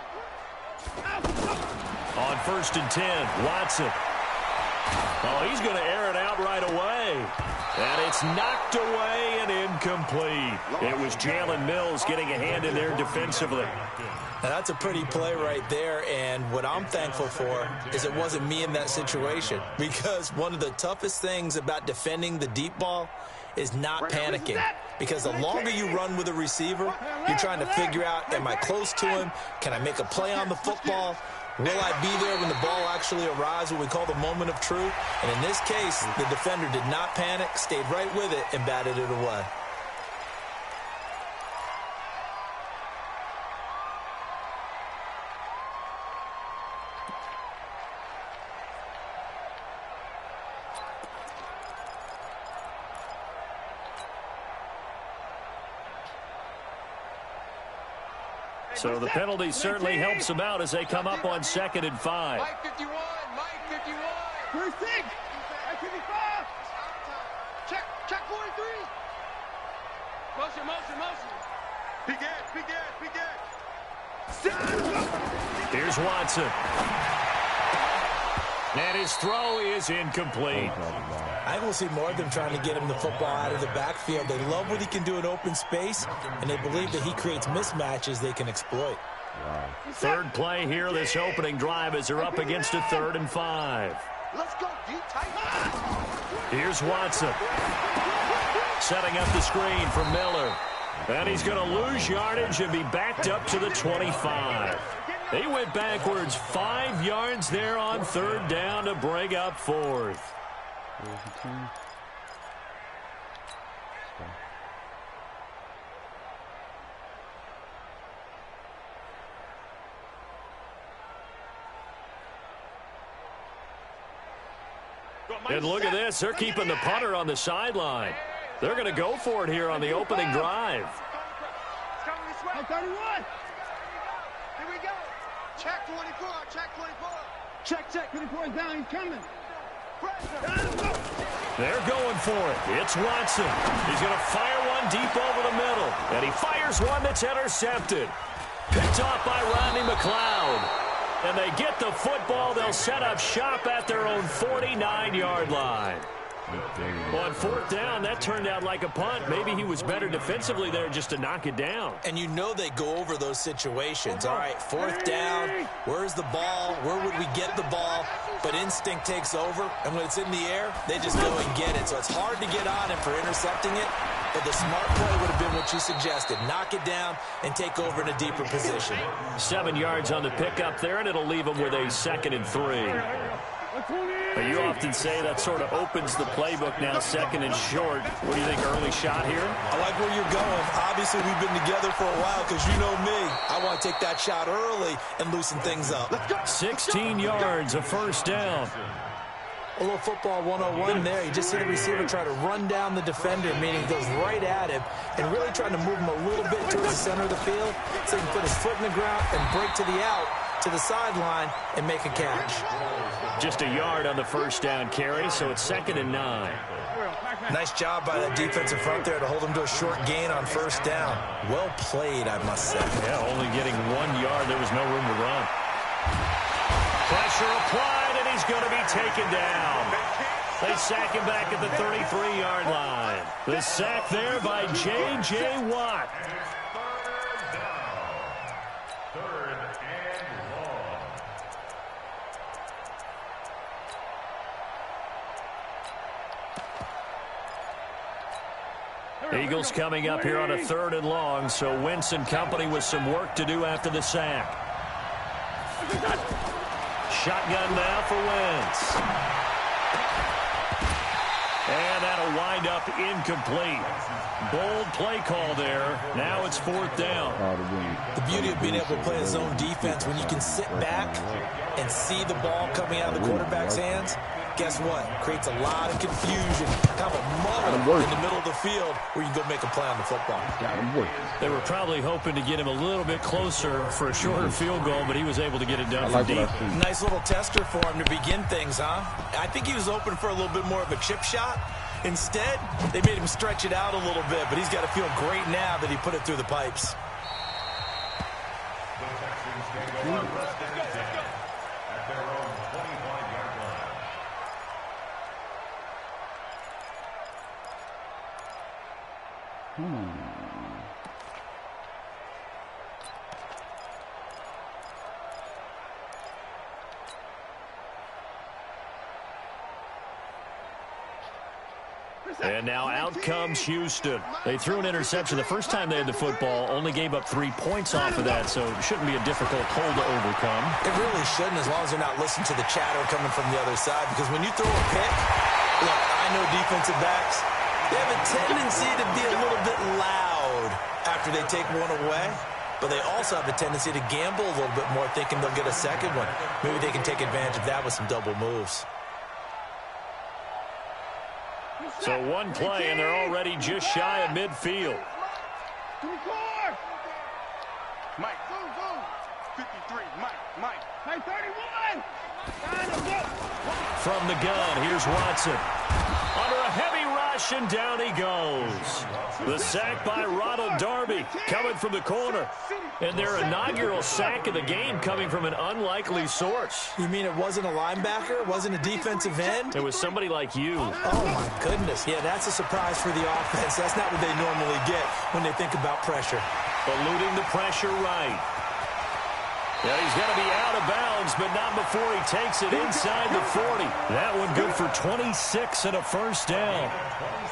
On 1st and 10, Watson. Oh, he's going to air it out right away. And it's knocked away and incomplete. It was Jalen Mills getting a hand in there defensively.
Now, that's a pretty play right there, and what I'm thankful for is it wasn't me in that situation, because one of the toughest things about defending the deep ball is not panicking, because the longer you run with a receiver, you're trying to figure out, am I close to him? Can I make a play on the football? Will I be there when the ball actually arrives, what we call the moment of truth? And in this case, the defender did not panic, stayed right with it, and batted it away.
So the penalty certainly helps them out as they come up on 2nd and 5.
Mike 51, Mike 51.
First 6. Mike 55.
Check 43. Motion. Begin.
Here's Watson. And his throw is incomplete.
I will see more of them trying to get him the football out of the backfield. They love what he can do in open space, and they believe that he creates mismatches they can exploit.
Third play here, this opening drive, as they're up against a 3rd and 5.
Let's go, deep tight.
Here's Watson. Setting up the screen for Miller. And he's going to lose yardage and be backed up to the 25. They went backwards 5 yards there on 3rd down to bring up 4th. And look at this. They're keeping the punter on the sideline. They're going to go for it here on the opening drive.
It's coming this way.
31.
Here we go. Check 24. Check.
24 is down. He's coming.
They're going for it. It's Watson. He's going to fire one deep over the middle. And he fires one that's intercepted. Picked off by Rodney McLeod. And they get the football. They'll set up shop at their own 49-yard line. On 4th down, that turned out like a punt. Maybe he was better defensively there just to knock it down.
And you know they go over those situations. All right, 4th down, where's the ball? Where would we get the ball? But instinct takes over, and when it's in the air, they just go and get it. So it's hard to get on him for intercepting it, but the smart play would have been what you suggested. Knock it down and take over in a deeper position.
7 yards on the pickup there, and it'll leave them with a 2nd and 3. But you often say that sort of opens the playbook now, 2nd and short. What do you think, early shot here?
I like where you're going. Obviously, we've been together for a while because you know me. I want to take that shot early and loosen things up.
16 yards, a 1st down.
A little football 101 there. You just see the receiver try to run down the defender, meaning goes right at him and really trying to move him a little bit towards the center of the field so he can put his foot in the ground and break to the out, to the sideline, and make a catch.
Just a yard on the 1st down carry, so it's 2nd and 9.
Nice job by that defensive front there to hold him to a short gain on 1st down. Well played, I must say.
Yeah, only getting 1 yard. There was no room to run. Pressure applied, and he's going to be taken down. They sack him back at the 33-yard line. The sack there by J.J. Watt. Eagles coming up here on a 3rd and long, so Wentz and company with some work to do after the sack. Shotgun now for Wentz. And that'll wind up incomplete. Bold play call there. Now it's 4th down.
The beauty of being able to play a zone defense when you can sit back and see the ball coming out of the quarterback's hands, guess what? Creates a lot of confusion. Kind of a muddle in the middle of the field where you can go make a play on the football.
They were probably hoping to get him a little bit closer for a shorter field goal, but he was able to get it done from deep.
Nice little tester for him to begin things, huh? I think he was open for a little bit more of a chip shot. Instead, they made him stretch it out a little bit, but he's got to feel great now that he put it through the pipes.
The Texans take over first and 10 at their own 25-yard line.
And now out comes Houston. They threw an interception the first time they had the football, only gave up 3 points off of that, so it shouldn't be a difficult hole to overcome.
It really shouldn't, as long as they're not listening to the chatter coming from the other side, because when you throw a pick, look, I know defensive backs, they have a tendency to be a little bit loud after they take one away, but they also have a tendency to gamble a little bit more, thinking they'll get a second one. Maybe they can take advantage of that with some double moves.
So one play, and they're already just shy of midfield.
Mike, 53, Mike. Hey, 31!
From the gun, here's Watson. Under a heavy rush, and down he goes. The sack by Ronald Darby coming from the corner. And their inaugural sack of the game coming from an unlikely source.
You mean it wasn't a linebacker? It wasn't a defensive end?
It was somebody like you.
Oh, my goodness. Yeah, that's a surprise for the offense. That's not what they normally get when they think about pressure.
Eluding the pressure right. Yeah, he's going to be out of bounds, but not before he takes it inside the 40. That one good for 26 and a first down.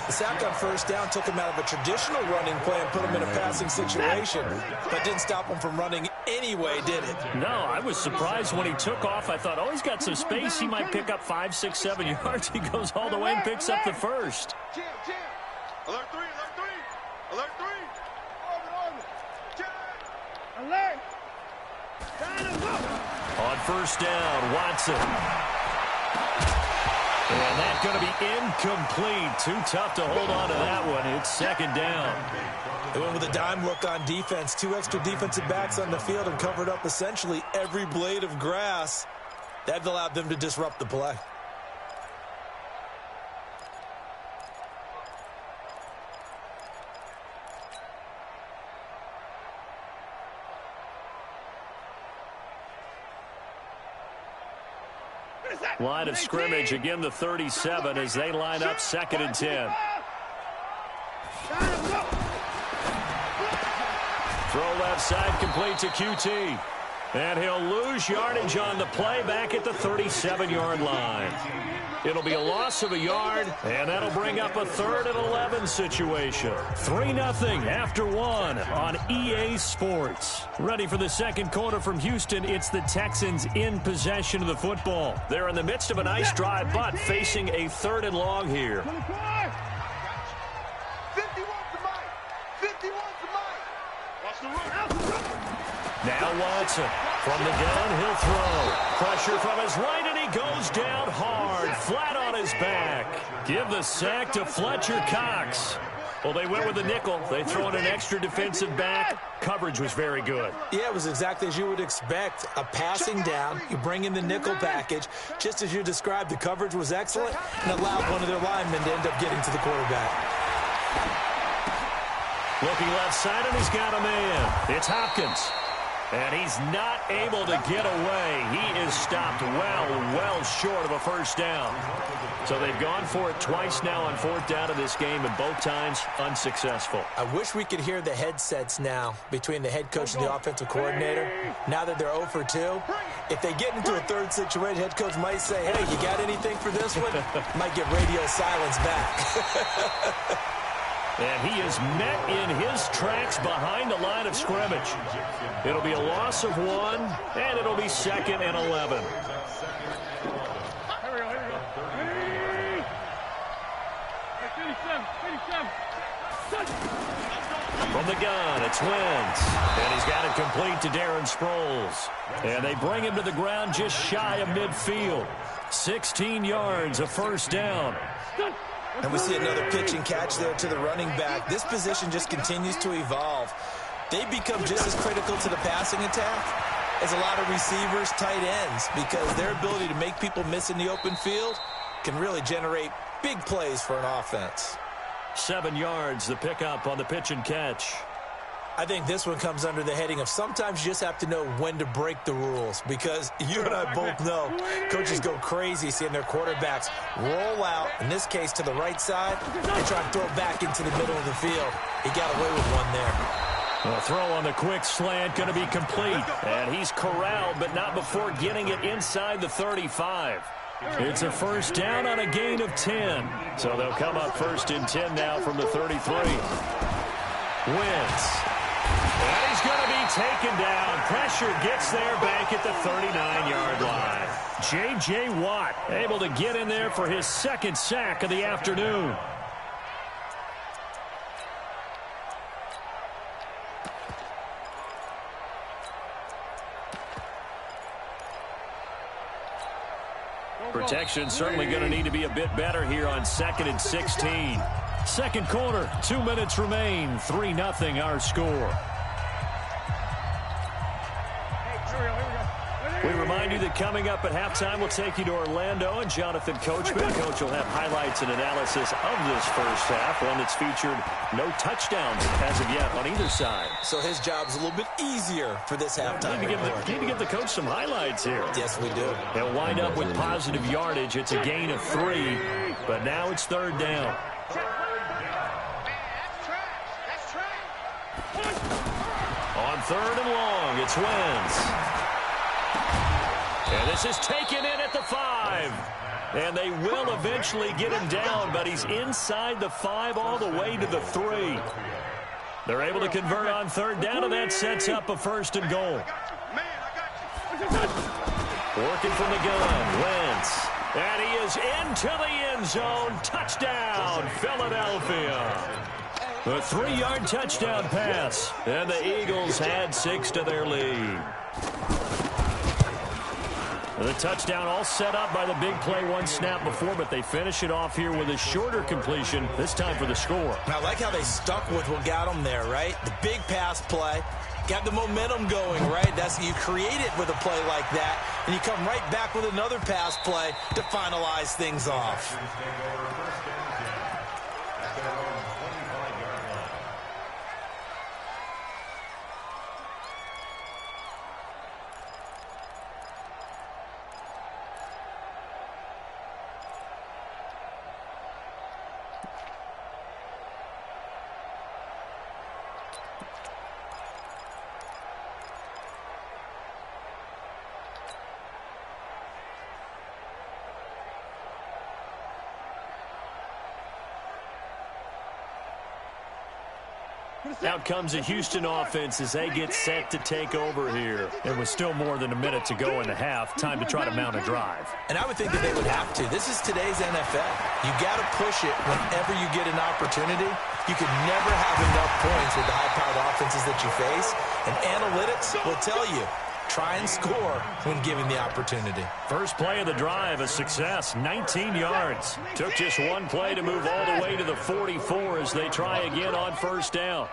The sack on first down took him out of a traditional running play and put him in a passing situation, but didn't stop him from running anyway, did it?
No, I was surprised when he took off. I thought, oh, he's got some space. He might pick up 5, 6, 7 yards. He goes all the way and picks up the first.
Alert 3, alert 3, alert 3.
Alert!
On first down, Watson. And that's going to be incomplete. Too tough to hold on to that one. It's second down.
They went with a dime look on defense. 2 extra defensive backs on the field and covered up essentially every blade of grass. That allowed them to disrupt the play.
Line of scrimmage, again the 37 as they line up 2nd and 10. Throw left side, complete to QT. And he'll lose yardage on the play back at the 37-yard line. It'll be a loss of a yard, and that'll bring up a 3rd and 11 situation. 3-0 after 1 on EA Sports. Ready for the second quarter from Houston. It's the Texans in possession of the football. They're in the midst of a nice drive, but facing a 3rd and long here.
51 to Mike. 51 to Mike. Watch the run.
Now Watson from the gun, he'll throw. Pressure from his right, and he goes down hard, flat on his back. Give the sack to Fletcher Cox. Well, they went with the nickel. They throw in an extra defensive back. Coverage was very good.
Yeah, it was exactly as you would expect. A passing down, you bring in the nickel package. Just as you described, the coverage was excellent and allowed one of their linemen to end up getting to the quarterback.
Looking left side, and he's got a man. It's Hopkins. And he's not able to get away. He is stopped well short of a first down. So they've gone for it twice now on 4th down of this game, and both times unsuccessful.
I wish we could hear the headsets now between the head coach and the offensive coordinator. Now that they're 0 for 2, if they get into a 3rd situation, head coach might say, hey, you got anything for this one? Might get radio silence back.
And he is met in his tracks behind the line of scrimmage. It'll be a loss of 1, and it'll be 2nd and 11. From the gun, it's Wentz. And he's got it complete to Darren Sproles. And they bring him to the ground just shy of midfield. 16 yards, a first down.
And we see another pitch and catch there to the running back. This position just continues to evolve. They become just as critical to the passing attack as a lot of receivers, tight ends, because their ability to make people miss in the open field can really generate big plays for an offense.
7 yards, the pickup on the pitch and catch.
I think this one comes under the heading of sometimes you just have to know when to break the rules, because you and I both know coaches go crazy seeing their quarterbacks roll out, in this case to the right side, and try to throw back into the middle of the field. He got away with one there.
A throw on the quick slant going to be complete, and he's corralled, but not before getting it inside the 35. It's a first down on a gain of 10, so they'll come up first and 10 now from the 33. Wins. And he's going to be taken down. Pressure gets there back at the 39-yard line. J.J. Watt able to get in there for his second sack of the afternoon. Protection certainly going to need to be a bit better here on 2nd and 16. Second quarter, 2 minutes remain. 3-0 our score. We remind you that coming up at halftime, we'll take you to Orlando and Jonathan Coachman. Coach will have highlights and analysis of this first half, one that's featured no touchdowns as of yet on either side.
So his job's a little bit easier for this halftime.
Need to give the coach some highlights here.
Yes, we do.
They'll wind up with positive yardage. It's a gain of 3, but now it's third down. On third and long, it's Wentz. And this is taken in at the 5. And they will eventually get him down, but he's inside the 5 all the way to the 3. They're able to convert on third down, and that sets up a first and goal. Working from the gun, Wentz. And he is into the end zone. Touchdown, Philadelphia. A 3-yard touchdown pass. And the Eagles add 6 to their lead. The touchdown all set up by the big play one snap before, but they finish it off here with a shorter completion, this time for the score.
And I like how they stuck with what got them there, right? The big pass play, got the momentum going, right? That's you create it with a play like that, and you come right back with another pass play to finalize things off.
Out comes the Houston offense as they get set to take over here. And with still more than a minute to go in the half, time to try to mount a drive.
And I would think that they would have to. This is today's NFL. You got to push it whenever you get an opportunity. You can never have enough points with the high-powered offenses that you face. And analytics will tell you, try and score when given the opportunity.
First play of the drive, a success, 19 yards. Took just one play to move all the way to the 44 as they try again on first down.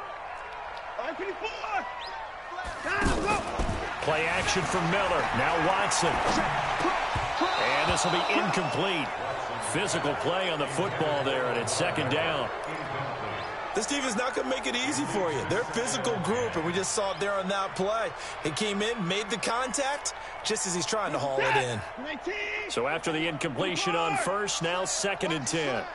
Play action from Miller. Now Watson. And this will be incomplete. Physical play on the football there, and it's second down.
This defense is not going to make it easy for you. They're a physical group, and we just saw it there on that play. It came in, made the contact, just as he's trying to haul it in.
So after the incompletion on first, now 2nd and 10.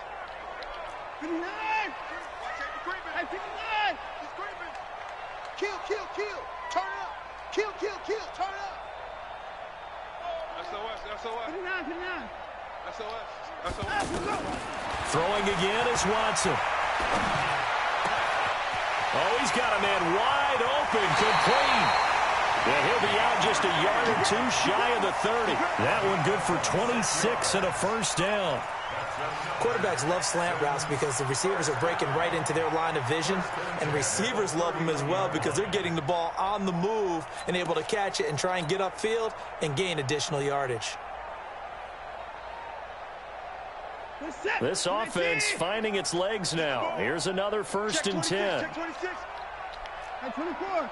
Kill. Turn it up. Kill. Turn it up. SOS.
Throwing again is Watson. Oh, he's got a man wide open, complete. Yeah, he'll be out just a yard or two shy of the 30. That one good for 26 and a first down.
Quarterbacks love slant routes because the receivers are breaking right into their line of vision, and receivers love them as well because they're getting the ball on the move and able to catch it and try and get upfield and gain additional yardage.
This offense finding its legs now. Here's another 1st and 10.
Check 26. Check 24.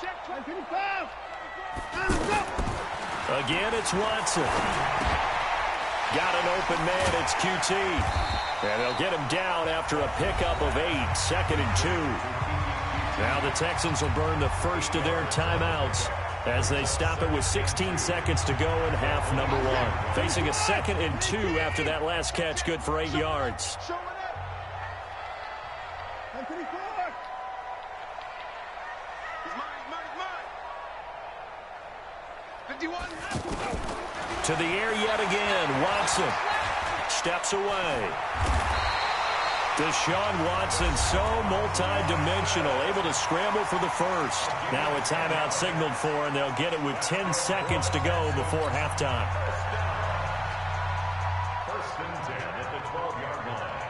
Check 25.
Again, it's Watson. Got an open man. It's QT. And they'll get him down after a pickup of 8. 2nd and 2. Now the Texans will burn the first of their timeouts as they stop it with 16 seconds to go in half number 1. Facing a 2nd and 2 after that last catch, good for 8 yards. To the air yet again. Watson steps away. Deshaun Watson, so multi-dimensional, able to scramble for the first. Now a timeout signaled for, and they'll get it with 10 seconds to go before halftime.
1st and 10 at the 12-yard line.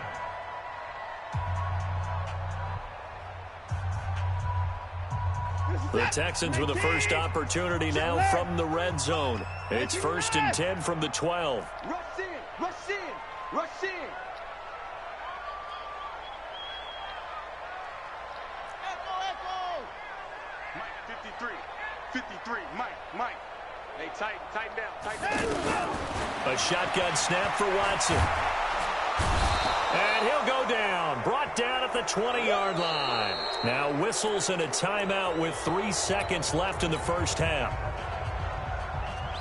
The Texans with the first opportunity now from the red zone. It's 1st and 10 from the 12.
Rush in, rush in, rush in. Mike, 53, Mike. Hey, tighten down.
A shotgun snap for Watson. And he'll go down. Brought down at the 20-yard line. Now whistles and a timeout with 3 seconds left in the first half.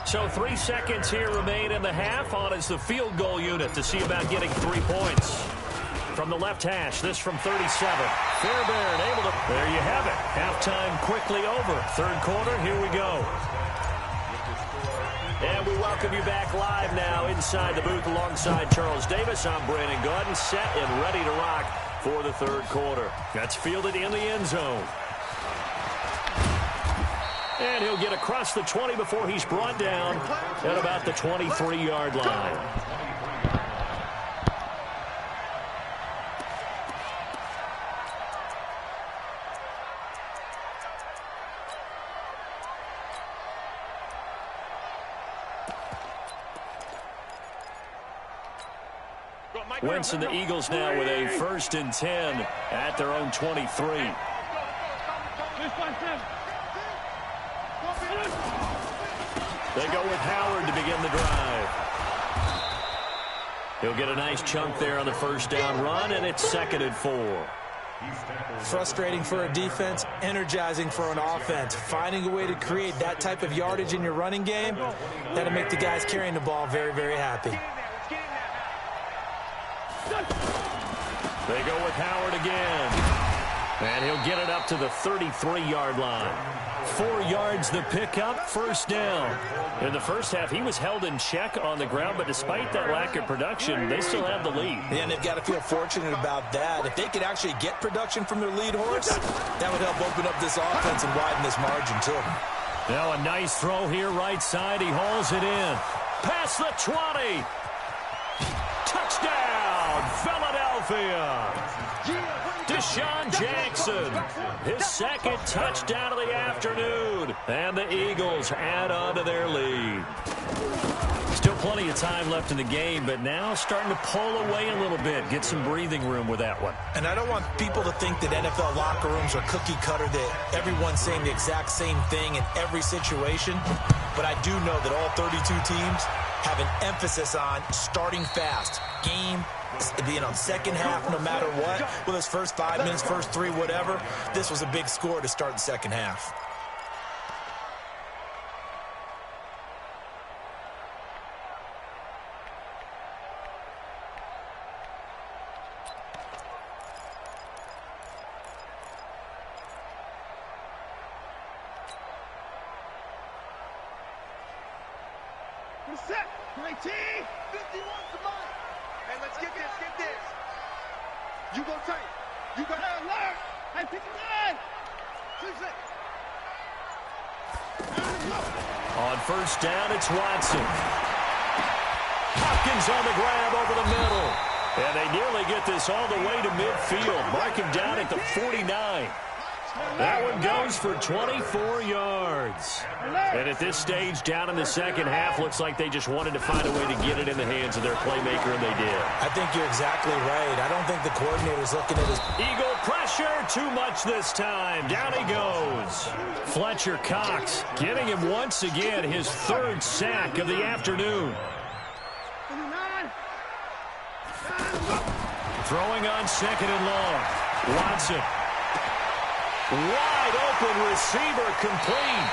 So 3 seconds here remain in the half. On is the field goal unit to see about getting 3 points. From the left hash, this from 37. Fairbairn able to... There you have it. Halftime quickly over. 3rd quarter, here we go. And we welcome you back live now inside the booth alongside Charles Davis. I'm Brandon Gordon, set and ready to rock for the 3rd quarter. That's fielded in the end zone. And he'll get across the 20 before he's brought down at about the 23-yard line. Wentz and the Eagles now with a 1st and 10 at their own 23. They go with Howard to begin the drive. He'll get a nice chunk there on the 1st down run, and it's 2nd and 4.
Frustrating for a defense, energizing for an offense. Finding a way to create that type of yardage in your running game, that'll make the guys carrying the ball very, very happy.
They go with Howard again. And he'll get it up to the 33-yard line. 4 yards the pickup, 1st down. In the first half, he was held in check on the ground, but despite that lack of production, they still have the lead.
And they've got to feel fortunate about that. If they could actually get production from their lead horse, that would help open up this offense and widen this margin too.
Now a nice throw here right side. He hauls it in. Past the 20. Touchdown, Philadelphia. Deshaun Jackson, his 2nd touchdown of the afternoon. And the Eagles add on to their lead. Still plenty of time left in the game, but now starting to pull away a little bit. Get some breathing room with that one.
And I don't want people to think that NFL locker rooms are cookie cutter, that everyone's saying the exact same thing in every situation. But I do know that all 32 teams have an emphasis on starting fast. Game, second half, no matter what. Whether it's first 5 minutes, first 3, whatever. This was a big score to start the second half.
Set. 19. 51 to mine. Hey, let's get this. You go tight. You go down. Left. Hey, 59. 6.
On 1st down, it's Watson. Hopkins on the grab over the middle. And they nearly get this all the way to midfield. Mark him down at the 49. That one goes for 24 yards. And at this stage, down in the second half, looks like they just wanted to find a way to get it in the hands of their playmaker, and they did.
I think you're exactly right. I don't think the coordinator's looking at his...
Eagle pressure, too much this time. Down he goes. Fletcher Cox getting him once again his third sack of the afternoon. Throwing on second and long. Watson. Wide open receiver complete.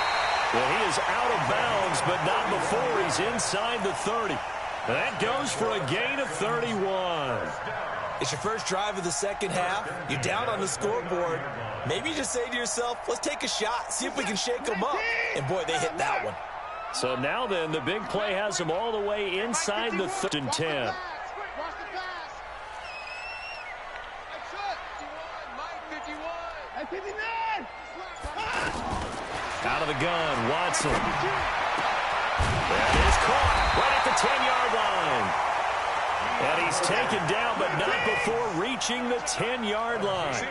Well, he is out of bounds, but not before he's inside the 30. That goes for a gain of 31.
It's your first drive of the second half. You're down on the scoreboard. Maybe you just say to yourself, let's take a shot, see if we can shake them up. And, boy, they hit that one.
So now then, the big play has them all the way inside the 3rd and 10. Out of the gun, Watson. That is caught right at the 10-yard line. And he's taken down, but not before reaching the 10-yard line.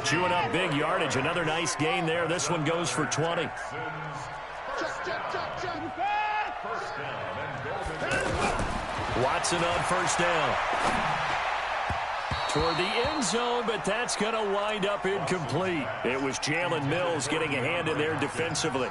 Chewing up big yardage. Another nice gain there. This one goes for 20. Watson on first down. Toward the end zone, but that's going to wind up incomplete. It was Jalen Mills getting a hand in there defensively.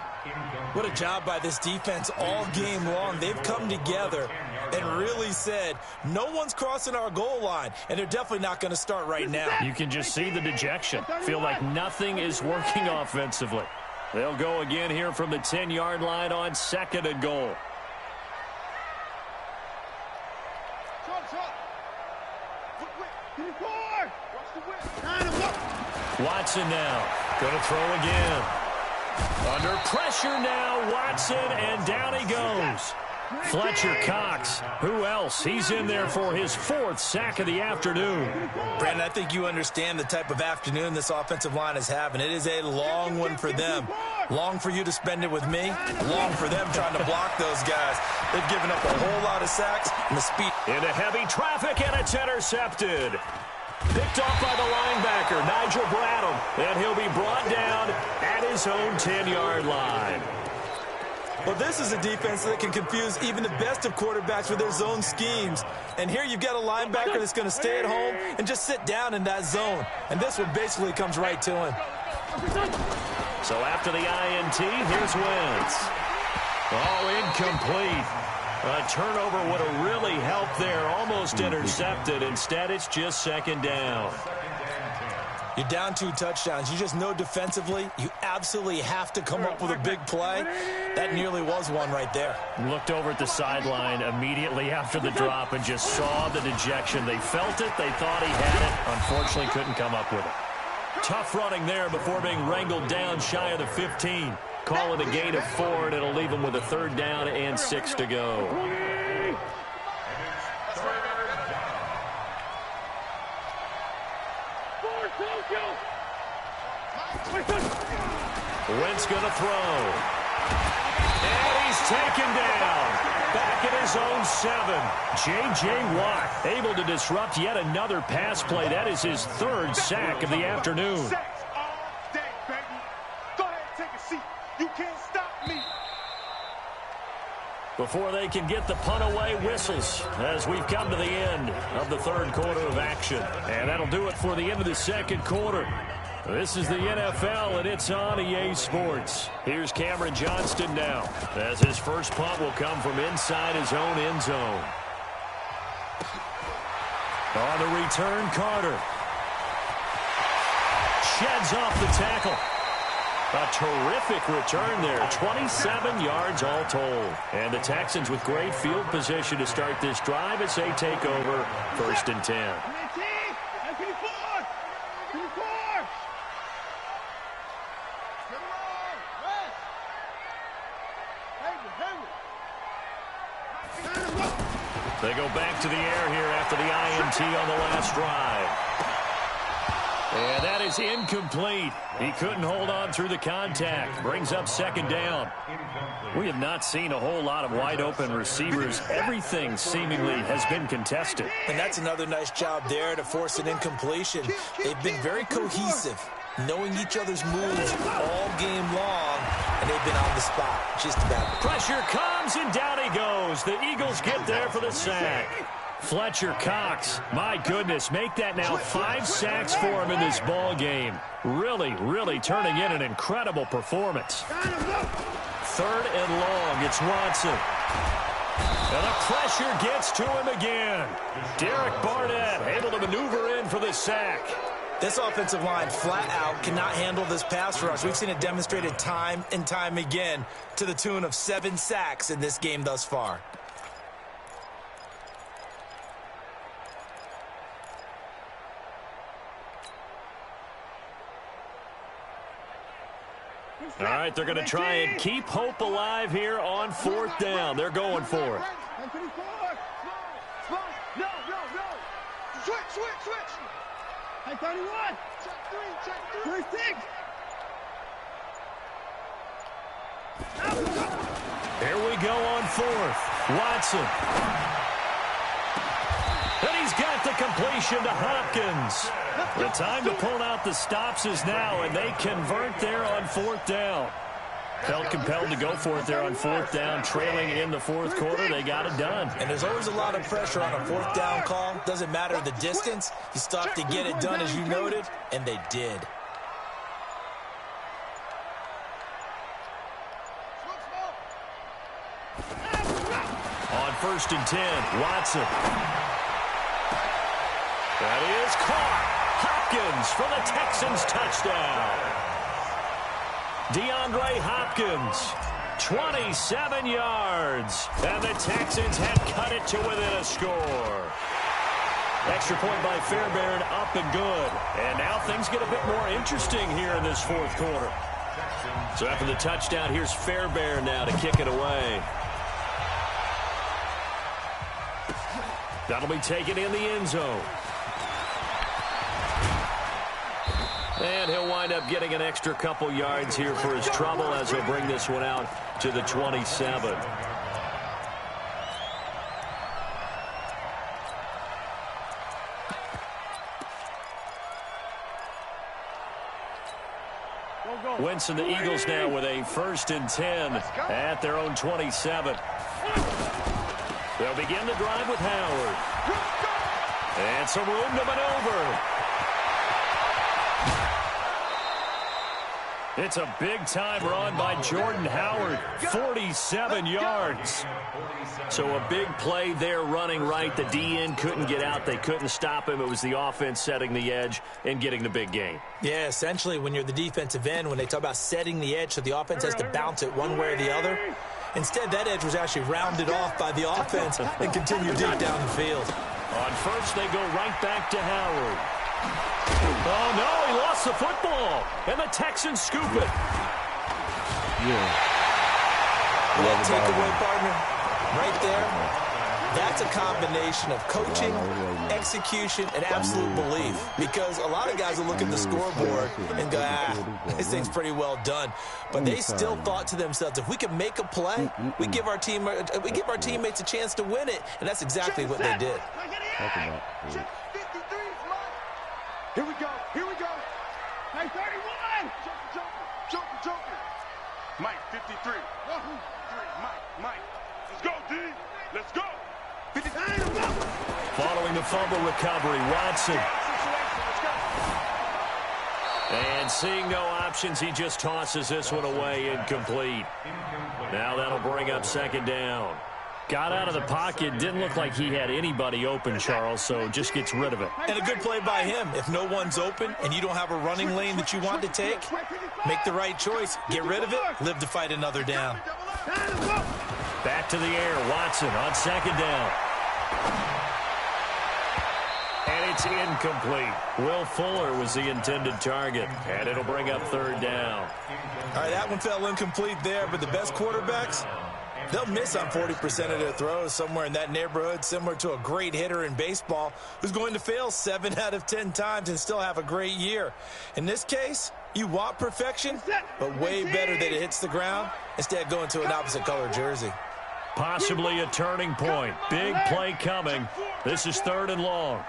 What a job by this defense all game long. They've come together and really said, no one's crossing our goal line, and they're definitely not going to start right now.
You can just see the dejection. Feel like nothing is working offensively. They'll go again here from the 10-yard line on second and goal. Watson now. Going to throw again. Under pressure now, Watson, and down he goes. Fletcher Cox. Who else? He's in there for his 4th sack of the afternoon.
Brandon, I think you understand the type of afternoon this offensive line is having. It is a long one for them. Long for you to spend it with me. Long for them trying to block those guys. They've given up a whole lot of sacks and the speed.
Into heavy traffic, and it's intercepted. Picked off by the linebacker, Nigel Bradham, and he'll be brought down at his own 10-yard line.
Well, this is a defense that can confuse even the best of quarterbacks with their zone schemes. And here you've got a linebacker that's going to stay at home and just sit down in that zone. And this one basically comes right to him.
So after the INT, here's Wentz. Oh, incomplete. A turnover would have really helped there. Almost intercepted. Instead, it's just second down.
You're down 2 touchdowns. You just know defensively you absolutely have to come up with a big play. That nearly was one right there.
Looked over at the sideline immediately after the drop and just saw the dejection. They felt it. They thought he had it. Unfortunately, couldn't come up with it. Tough running there before being wrangled down shy of the 15. Call it a gain of 4, and it'll leave them with a 3rd down and 6 to go. Wentz going to throw. And he's taken down. Back at his own 7. J.J. Watt able to disrupt yet another pass play. That is his 3rd sack of the afternoon.
You can't stop me.
Before they can get the punt away, whistles as we've come to the end of the 3rd quarter of action. And that'll do it for the end of the 2nd quarter. This is the NFL, and it's on EA Sports. Here's Cameron Johnston now, as his first punt will come from inside his own end zone. On the return, Carter. Sheds off the tackle. A terrific return there. 27 yards all told. And the Texans with great field position to start this drive as they take over 1st and 10. They go back to the air here after the INT on the last drive. And that is incomplete. He couldn't hold on through the contact. Brings up 2nd down. We have not seen a whole lot of wide-open receivers. Everything seemingly has been contested.
And that's another nice job there to force an incompletion. They've been very cohesive. knowing each other's moves all game long, and they've been on the spot just about.
Pressure comes, and down he goes. The Eagles get there for the sack. Fletcher Cox, my goodness, make that now 5 sacks for him in this ball game. Really turning in an incredible performance. 3rd and long, it's Watson. And the pressure gets to him again. Derek Barnett able to maneuver in for the sack.
This offensive line flat out cannot handle this pass rush. We've seen it demonstrated time and time again to the tune of 7 sacks in this game thus far.
All right, they're going to try and keep hope alive here on 4th down. They're going for it.
No. Switch. Hey, 31. Check 3. 36.
Here we go on 4th. Watson. And he's got the completion to Hopkins. The time to pull out the stops is now, and they convert there on 4th down. Felt compelled to go for it there on 4th down, trailing in the 4th quarter. They got it done.
And there's always a lot of pressure on a 4th down call. Doesn't matter the distance. You stop to get it done, as you noted, and they did.
On 1st and 10, Watson. That is caught. Hopkins for the Texans touchdown. DeAndre Hopkins, 27 yards. And the Texans have cut it to within a score. Extra point by Fairbairn, up and good. And now things get a bit more interesting here in this 4th quarter. So after the touchdown, here's Fairbairn now to kick it away. That'll be taken in the end zone. And he'll wind up getting an extra couple yards here for his trouble as he'll bring this one out to the 27. Winston, the Eagles now with a 1st and 10 at their own 27. They'll begin the drive with Howard. And some room to maneuver. It's a big-time run by Jordan Howard, 47 yards. So a big play there running right. The DN couldn't get out. They couldn't stop him. It was the offense setting the edge and getting the big gain. Yeah, essentially when you're the defensive end, when they talk about setting the edge so the offense has to bounce it one way or the other, instead that edge was actually rounded off by the offense and continued deep down the field. On 1st, they go right back to Howard. Oh, no, he lost the football. And the Texans scoop it.
Yeah.
Well, takeaway, partner, right there. That's a combination of coaching, execution, and absolute belief. Because a lot of guys will look at the scoreboard and go, this thing's pretty well done. But they still thought to themselves, if we can make a play, we give our teammates a chance to win it. And that's exactly what they did.
Here we go. Hey, 31. Joker. Mike, 53. Mike. Let's go, D. Let's go. 59.
Following the fumble recovery, Watson. And seeing no options, he just tosses this one away, incomplete. Now that'll bring up 2nd down. Got out of the pocket, didn't look like he had anybody open, Charles, so just gets rid of it.
And a good play by him. If no one's open and you don't have a running lane that you want to take, make the right choice. Get rid of it, live to fight another down.
Back to the air, Watson on 2nd down. And it's incomplete. Will Fuller was the intended target, and it'll bring up 3rd down.
All right, that one fell incomplete there, but the best quarterbacks, they'll miss on 40% of their throws, somewhere in that neighborhood, similar to a great hitter in baseball who's going to fail 7 out of 10 times and still have a great year. In this case, you want perfection, but way better that it hits the ground instead of going to an opposite color jersey.
Possibly a turning point. Big play coming. This is 3rd and long.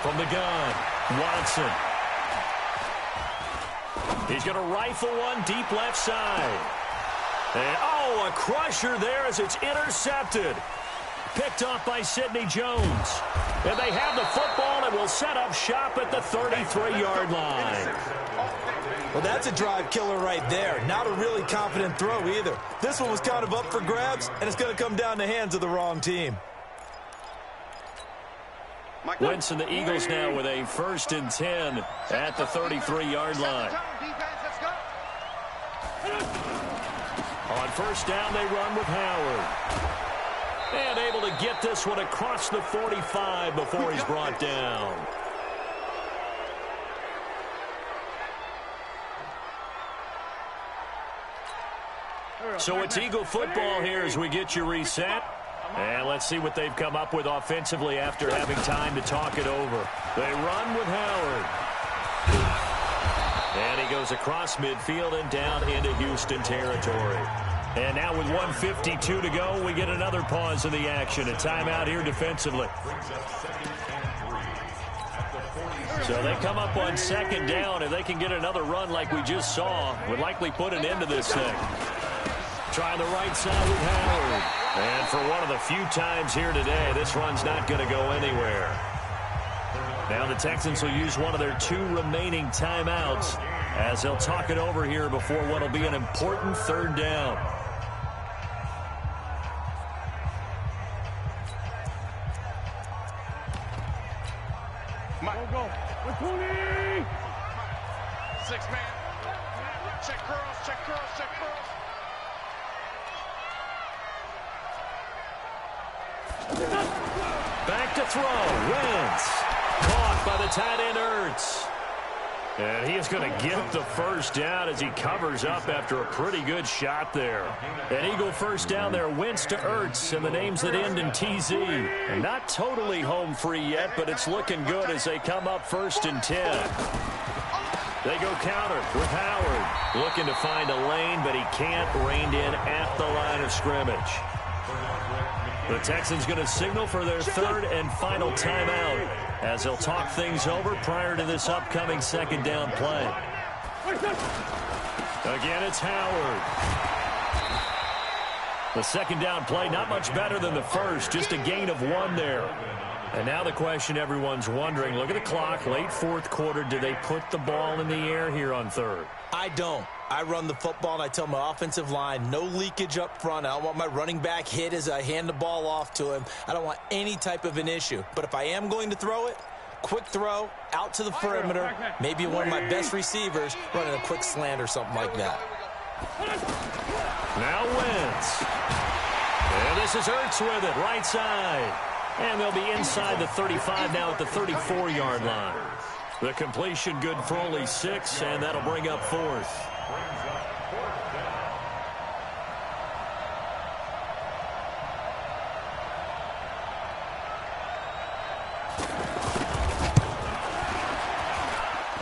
From the gun, Watson. He's going to rifle one deep left side. And, oh, a crusher there as it's intercepted. Picked off by Sidney Jones. And they have the football and will set up shop at the 33-yard line.
Well, that's a drive killer right there. Not a really confident throw either. This one was kind of up for grabs, and it's going to come down the hands of the wrong team.
Wentz and the Eagles now with a 1st and 10 at the 33-yard line. On 1st down, they run with Howard. And able to get this one across the 45 before he's brought down. So it's Eagle football here as we get you reset. And let's see what they've come up with offensively after having time to talk it over. They run with Howard. And he goes across midfield and down into Houston territory. And now with 1:52 to go, we get another pause in the action. A timeout here defensively. So they come up on 2nd down. If they can get another run like we just saw, would likely put an end to this thing. Trying the right side with Howard. And for one of the few times here today, this run's not going to go anywhere. Now the Texans will use one of their 2 remaining timeouts as they'll talk it over here before what will be an important 3rd down.
Go. 6-man. Check curls, check curls, check curls.
Back to throw. Wentz. Caught by the tight end Ertz. And he is going to get the 1st down as he covers up after a pretty good shot there. An Eagle 1st down there. Wentz to Ertz and the names that end in TZ. And not totally home free yet, but it's looking good as they come up 1st and 10. They go counter with Howard. Looking to find a lane, but he can't. Reined in at the line of scrimmage. The Texans going to signal for their 3rd and final timeout as they'll talk things over prior to this upcoming 2nd down play. Again, it's Howard. The 2nd down play, not much better than the 1st, just a gain of 1 there. And now the question everyone's wondering, look at the clock, late 4th quarter, do they put the ball in the air here on 3rd?
I don't. I run the football, and I tell my offensive line, no leakage up front. I don't want my running back hit as I hand the ball off to him. I don't want any type of an issue. But if I am going to throw it, quick throw, out to the perimeter, maybe one of my best receivers running a quick slant or something like that.
Now Wentz. And this is Ertz with it, right side. And they'll be inside the 35 now at the 34-yard line. The completion good for only 6, and that'll bring up 4th.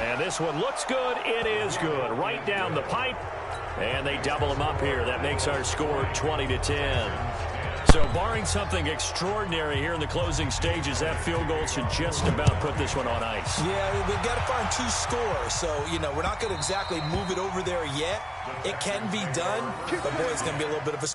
And this one looks good. It is good. Right down the pipe. And they double them up here. That makes our score 20-10. So barring something extraordinary here in the closing stages, that field goal should just about put this one on ice.
Yeah, we've got to find 2 scores. So, you know, we're not going to exactly move it over there yet. It can be done, but boy, it's going to be a little bit of a...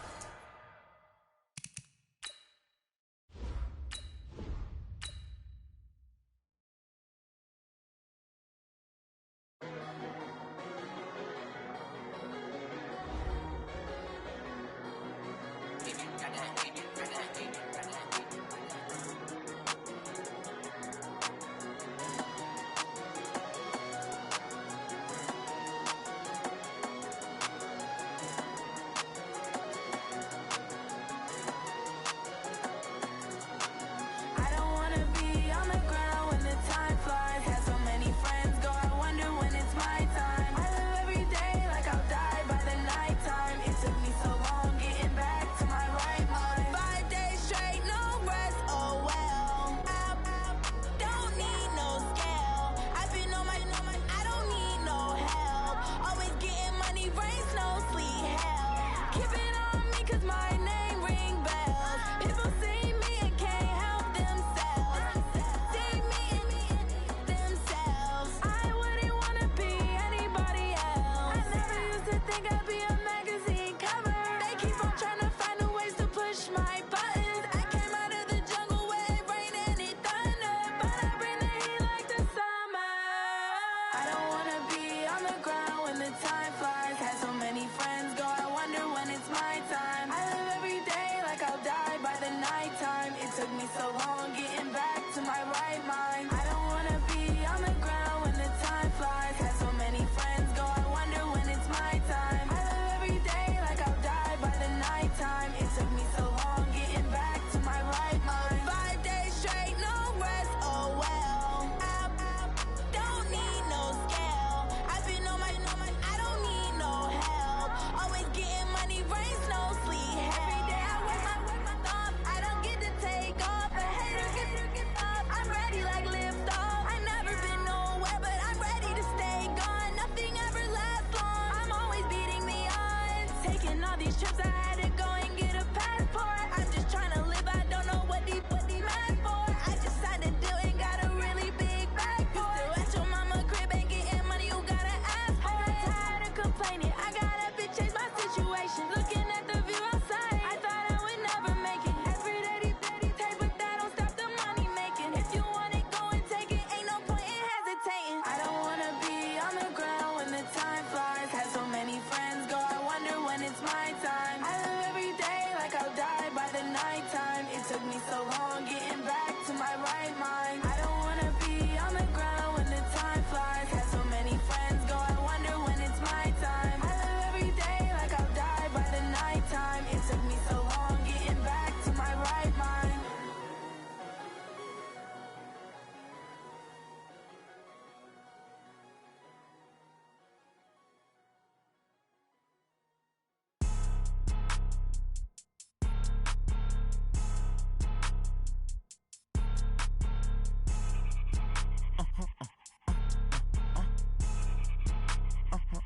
trips, I had to go and get a passport. I'm just trying to live, I don't know what these mad for. I just signed a deal and got a really big bag for it. Still at your mama crib, ain't getting money, you gotta ask for it. I got tired of complaining, I got up and changed my situation. Looking at the view outside, I thought I would never make it. Every day they take, but that don't stop the money making. If you want it, go and take it, ain't no point in hesitating. I don't wanna be on the ground when the time flies. Had so many friends go, I wonder when it's my time. I live every day like I'll die by the nighttime. It took me so long getting back to my right mind. I don't wanna be on the ground when the time flies. Had so many friends go, I wonder when it's my time. I live every day like I'll die by the nighttime. It took me so long getting back to my right mind.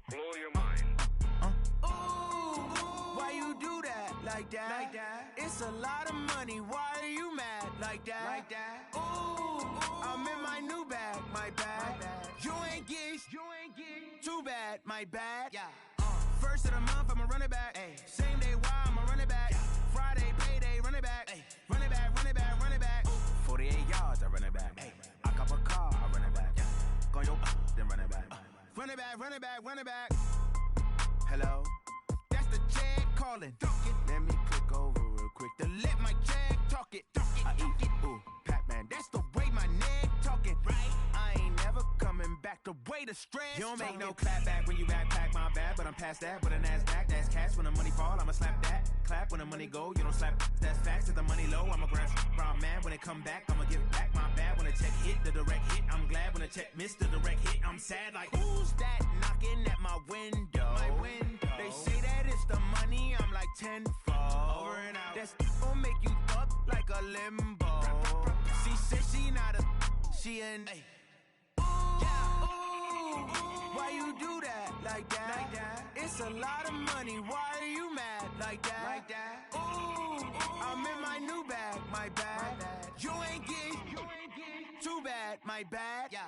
Blow your mind.
Why you do that like that? Like that? It's a lot of money. Why are you mad like that? Like that? Ooh, I'm in my new bag, my bad. You ain't get too bad, my bad. Yeah. First of the month, I'ma run it back. Ay. Same day, why I'ma run it back. Friday, payday, run it back. Ay. Run it back, run it back, run it back. 48 yards, I run it back. Ay. I cop a car, I run it back. Yeah. Go yo, then run it back. Run it back, run it back, run it back. Hello, that's the jag calling. Let me click over real quick to let my jag talk it. I eat it, ooh, Pac-Man. That's the way my neck talking. Right, I ain't never coming back. The way the stress. You don't make no clap back when you backpack my bad, but I'm past that. With a NASDAQ, that's cash. When the money fall, I'ma slap that. Clap when the money go, you don't slap. That's facts. If the money low, I'ma grab brown man. When it come back, I'ma give back my bad. When the check hit, the direct hit. I'm glad when the check missed the direct hit. I'm sad like who's that knocking at my window? My window. They say that it's the money. I'm like tenfold. Over and out. That's gon' make you up like a limbo. She said she not a, she an. Ay. Why you do that like that? Like that? It's a lot of money. Why are you mad like that? Like that? Ooh, I'm in my new bag, my bad. You ain't get too bad, my bad. Yeah.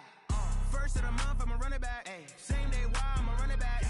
First of the month, I'ma run it back. Ay. Same day, why I'ma run it back.